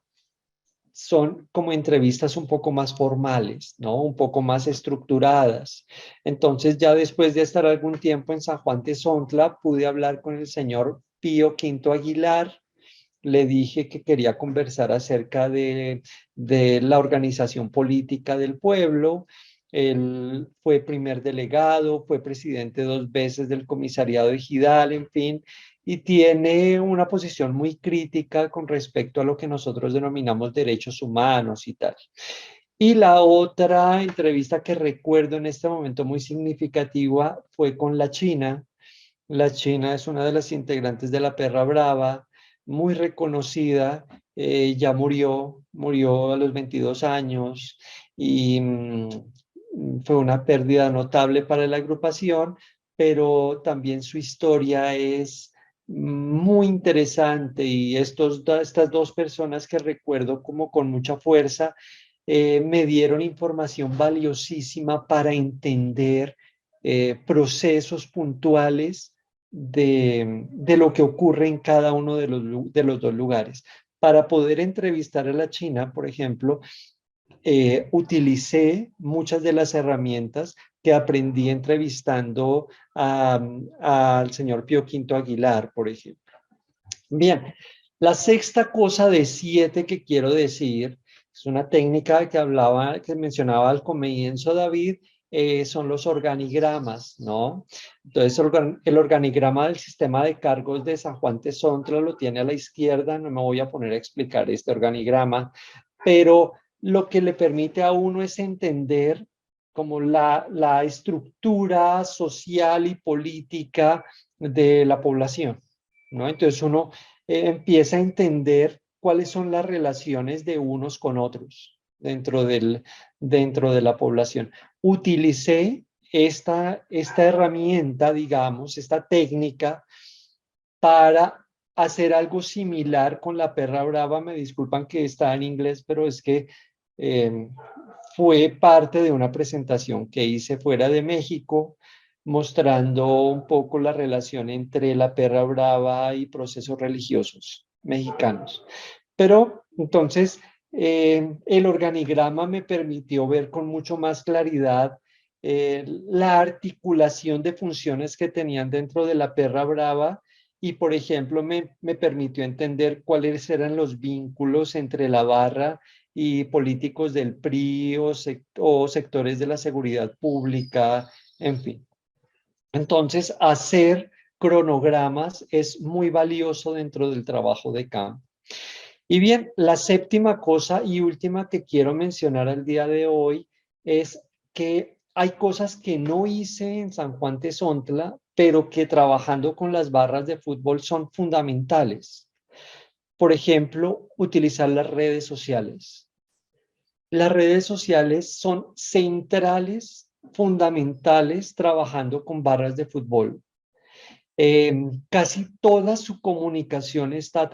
son como entrevistas un poco más formales, ¿no? Un poco más estructuradas. Entonces, ya después de estar algún tiempo en San Juan de Zontla, pude hablar con el señor Pío Quinto Aguilar. Le dije que quería conversar acerca de la organización política del pueblo. Él fue primer delegado, fue presidente 2 veces del comisariado ejidal, en fin, y tiene una posición muy crítica con respecto a lo que nosotros denominamos derechos humanos y tal. Y la otra entrevista que recuerdo en este momento muy significativa fue con la China. La China es una de las integrantes de la Perra Brava, muy reconocida, ya murió a los 22 años y fue una pérdida notable para la agrupación, pero también su historia es muy interesante y estas 2 personas que recuerdo como con mucha fuerza me dieron información valiosísima para entender procesos puntuales de lo que ocurre en cada uno de los 2 lugares. Para poder entrevistar a la China, por ejemplo, utilicé muchas de las herramientas que aprendí entrevistando al señor Pío Quinto Aguilar, por ejemplo. Bien, la sexta cosa de 7 que quiero decir es una técnica que mencionaba al comienzo David, son los organigramas, ¿no? Entonces, el organigrama del sistema de cargos de San Juan Tezontle lo tiene a la izquierda, no me voy a poner a explicar este organigrama, pero lo que le permite a uno es entender como la estructura social y política de la población, ¿no? Entonces uno empieza a entender cuáles son las relaciones de unos con otros dentro de la población. Utilicé esta herramienta, digamos, esta técnica para hacer algo similar con la Perra Brava. Me disculpan que está en inglés, pero es que eh, fue parte de una presentación que hice fuera de México, mostrando un poco la relación entre la Perra Brava y procesos religiosos mexicanos. Pero entonces el organigrama me permitió ver con mucho más claridad la articulación de funciones que tenían dentro de la Perra Brava y, por ejemplo, me permitió entender cuáles eran los vínculos entre la barra y políticos del PRI o sectores de la seguridad pública, en fin. Entonces, hacer cronogramas es muy valioso dentro del trabajo de campo. Y bien, la séptima cosa y última que quiero mencionar al día de hoy es que hay cosas que no hice en San Juan Tezontle, pero que trabajando con las barras de fútbol son fundamentales. Por ejemplo, utilizar las redes sociales. Las redes sociales son centrales, fundamentales, trabajando con barras de fútbol. Casi toda su comunicación está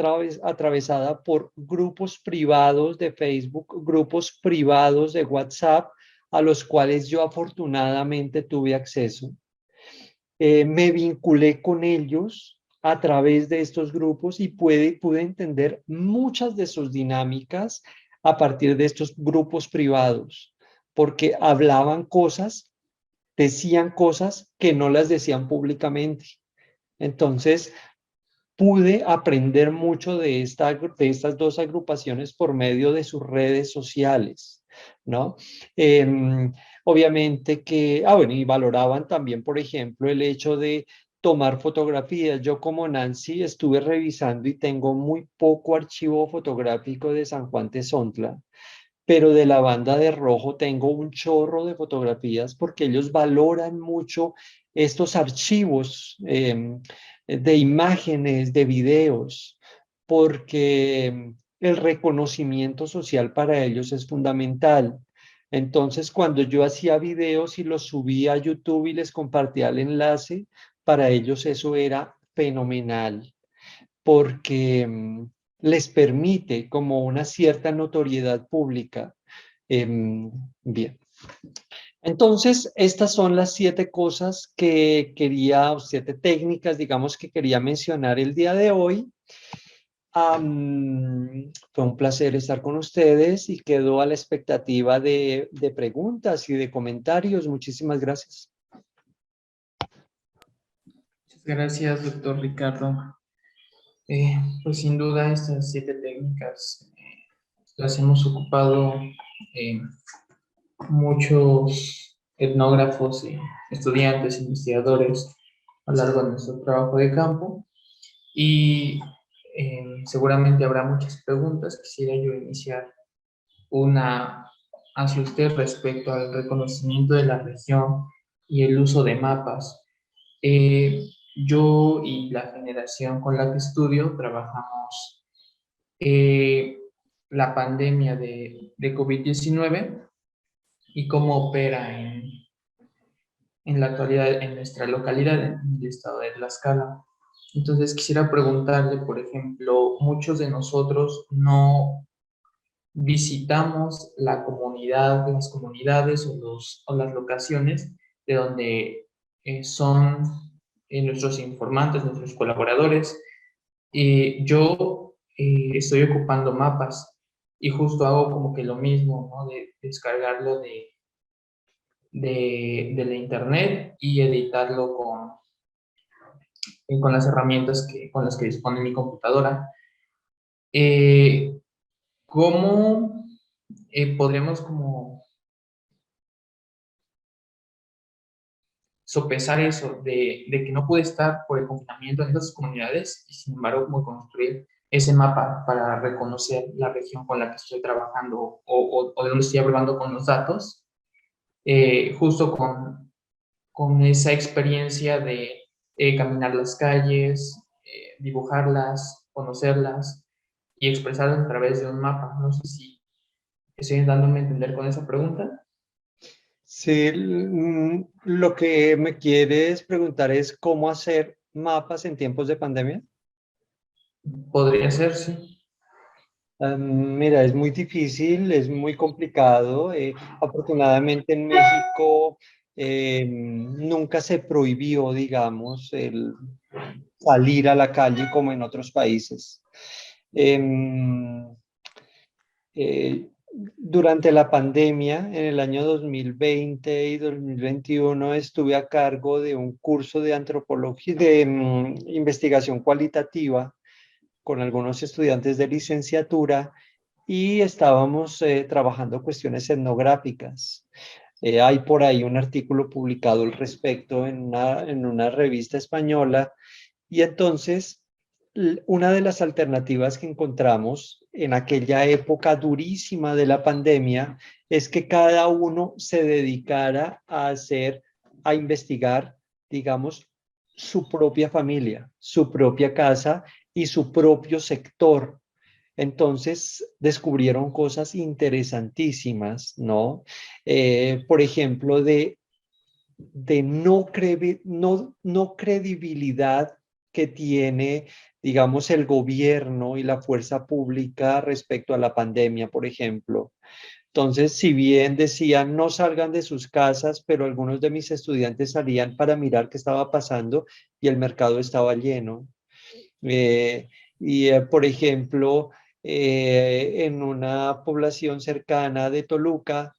atravesada por grupos privados de Facebook, grupos privados de WhatsApp, a los cuales yo afortunadamente tuve acceso. Me vinculé con ellos a través de estos grupos y pude entender muchas de sus dinámicas a partir de estos grupos privados, porque hablaban cosas, decían cosas que no las decían públicamente. Entonces, pude aprender mucho de estas 2 agrupaciones por medio de sus redes sociales, ¿no? Obviamente que, bueno, y valoraban también, por ejemplo, el hecho de tomar fotografías. Yo como Nancy estuve revisando y tengo muy poco archivo fotográfico de San Juan Tezontle, pero de la banda de rojo tengo un chorro de fotografías porque ellos valoran mucho estos archivos de imágenes, de videos, porque el reconocimiento social para ellos es fundamental. Entonces, cuando yo hacía videos y los subía a YouTube y les compartía el enlace, para ellos eso era fenomenal, porque les permite como una cierta notoriedad pública. Bien. Entonces, estas son las 7 cosas que quería, o 7 técnicas, digamos, que quería mencionar el día de hoy. Fue un placer estar con ustedes y quedo a la expectativa de preguntas y de comentarios. Muchísimas gracias. Muchas gracias, doctor Ricardo. Pues sin duda estas 7 técnicas las hemos ocupado muchos etnógrafos y estudiantes, investigadores a lo largo de nuestro trabajo de campo y seguramente habrá muchas preguntas. Quisiera yo iniciar una hacia usted respecto al reconocimiento de la región y el uso de mapas. Yo y la generación con la que estudio trabajamos la pandemia de COVID-19 y cómo opera en la actualidad en nuestra localidad, en el estado de Tlaxcala. Entonces quisiera preguntarle, por ejemplo, muchos de nosotros no visitamos la comunidad, las comunidades o las locaciones de donde son nuestros informantes, nuestros colaboradores. Yo estoy ocupando mapas y justo hago como que lo mismo, ¿no? De descargarlo de la internet y editarlo con las herramientas con las que dispone mi computadora. ¿Cómo podríamos como sopesar eso de que no pude estar por el confinamiento en esas comunidades y sin embargo como construir ese mapa para reconocer la región con la que estoy trabajando o de donde estoy hablando con los datos, justo con esa experiencia de caminar las calles, dibujarlas, conocerlas y expresarlas a través de un mapa? No sé si estoy dándome a entender con esa pregunta. Sí, lo que me quieres preguntar es cómo hacer mapas en tiempos de pandemia. Podría ser, sí. Mira, es muy difícil, es muy complicado. Afortunadamente en México nunca se prohibió, digamos, el salir a la calle como en otros países. Em, Durante la pandemia, en el año 2020 y 2021, estuve a cargo de un curso de antropología, de investigación cualitativa con algunos estudiantes de licenciatura y estábamos trabajando cuestiones etnográficas. Hay por ahí un artículo publicado al respecto en una revista española y entonces una de las alternativas que encontramos en aquella época durísima de la pandemia es que cada uno se dedicara a investigar, digamos, su propia familia, su propia casa y su propio sector. Entonces descubrieron cosas interesantísimas, ¿no? Por ejemplo, de no credibilidad que tiene, digamos, el gobierno y la fuerza pública respecto a la pandemia, por ejemplo. Entonces, si bien decían no salgan de sus casas, pero algunos de mis estudiantes salían para mirar qué estaba pasando y el mercado estaba lleno. Por ejemplo, en una población cercana de Toluca,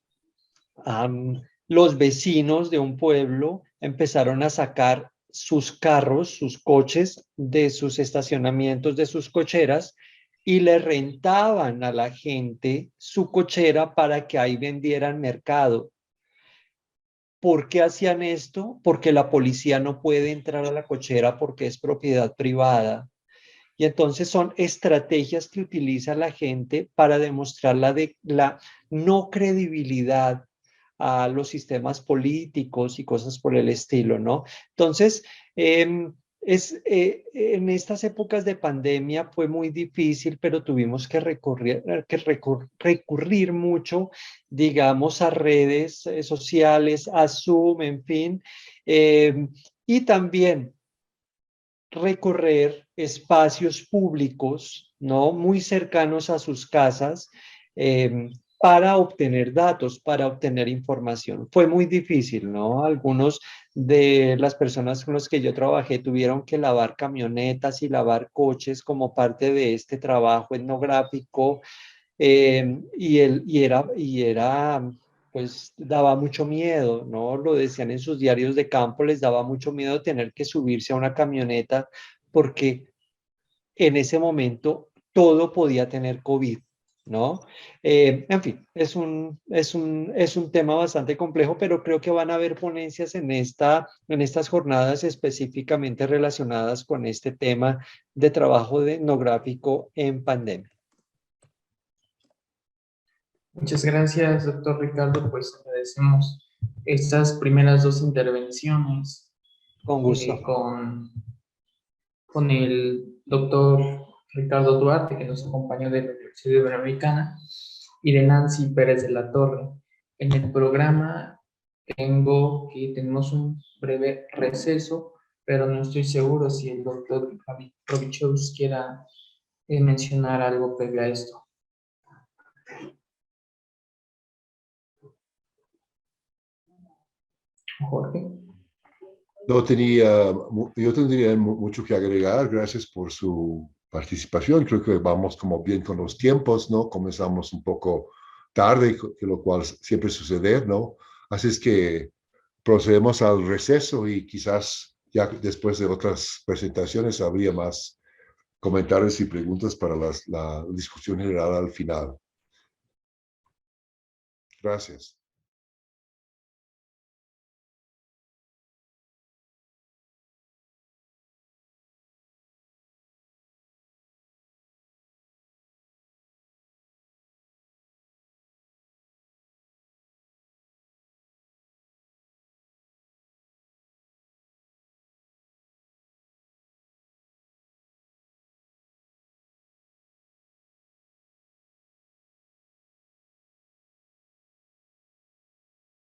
los vecinos de un pueblo empezaron a sacar sus carros, sus coches de sus estacionamientos, de sus cocheras, y le rentaban a la gente su cochera para que ahí vendieran mercado. ¿Por qué hacían esto? Porque la policía no puede entrar a la cochera porque es propiedad privada. Y entonces son estrategias que utiliza la gente para demostrar la no credibilidad a los sistemas políticos y cosas por el estilo, ¿no? Entonces, En estas épocas de pandemia fue muy difícil, pero tuvimos que recurrir mucho, digamos, a redes sociales, a Zoom, en fin, y también recorrer espacios públicos, ¿no? Muy cercanos a sus casas, para obtener datos, para obtener información. Fue muy difícil, ¿no? Algunos de las personas con las que yo trabajé tuvieron que lavar camionetas y lavar coches como parte de este trabajo etnográfico, pues daba mucho miedo, ¿no? Lo decían en sus diarios de campo, les daba mucho miedo tener que subirse a una camioneta porque en ese momento todo podía tener COVID, ¿no? En fin, es un tema bastante complejo, pero creo que van a haber ponencias en estas jornadas específicamente relacionadas con este tema de trabajo etnográfico en pandemia. Muchas gracias, doctor Ricardo. Pues agradecemos estas primeras dos intervenciones Con gusto. con el doctor Ricardo Duarte, que nos acompañó de la Universidad Iberoamericana, y de Nancy Pérez de la Torre. En el programa tenemos un breve receso, pero no estoy seguro si el doctor Robichaud quiera mencionar algo previo a esto. Jorge. Yo tendría mucho que agregar. Gracias por su participación. Creo que vamos como bien con los tiempos, ¿no? Comenzamos un poco tarde, que lo cual siempre sucede, ¿no? Así es que procedemos al receso y quizás ya después de otras presentaciones habría más comentarios y preguntas para la discusión general al final. Gracias.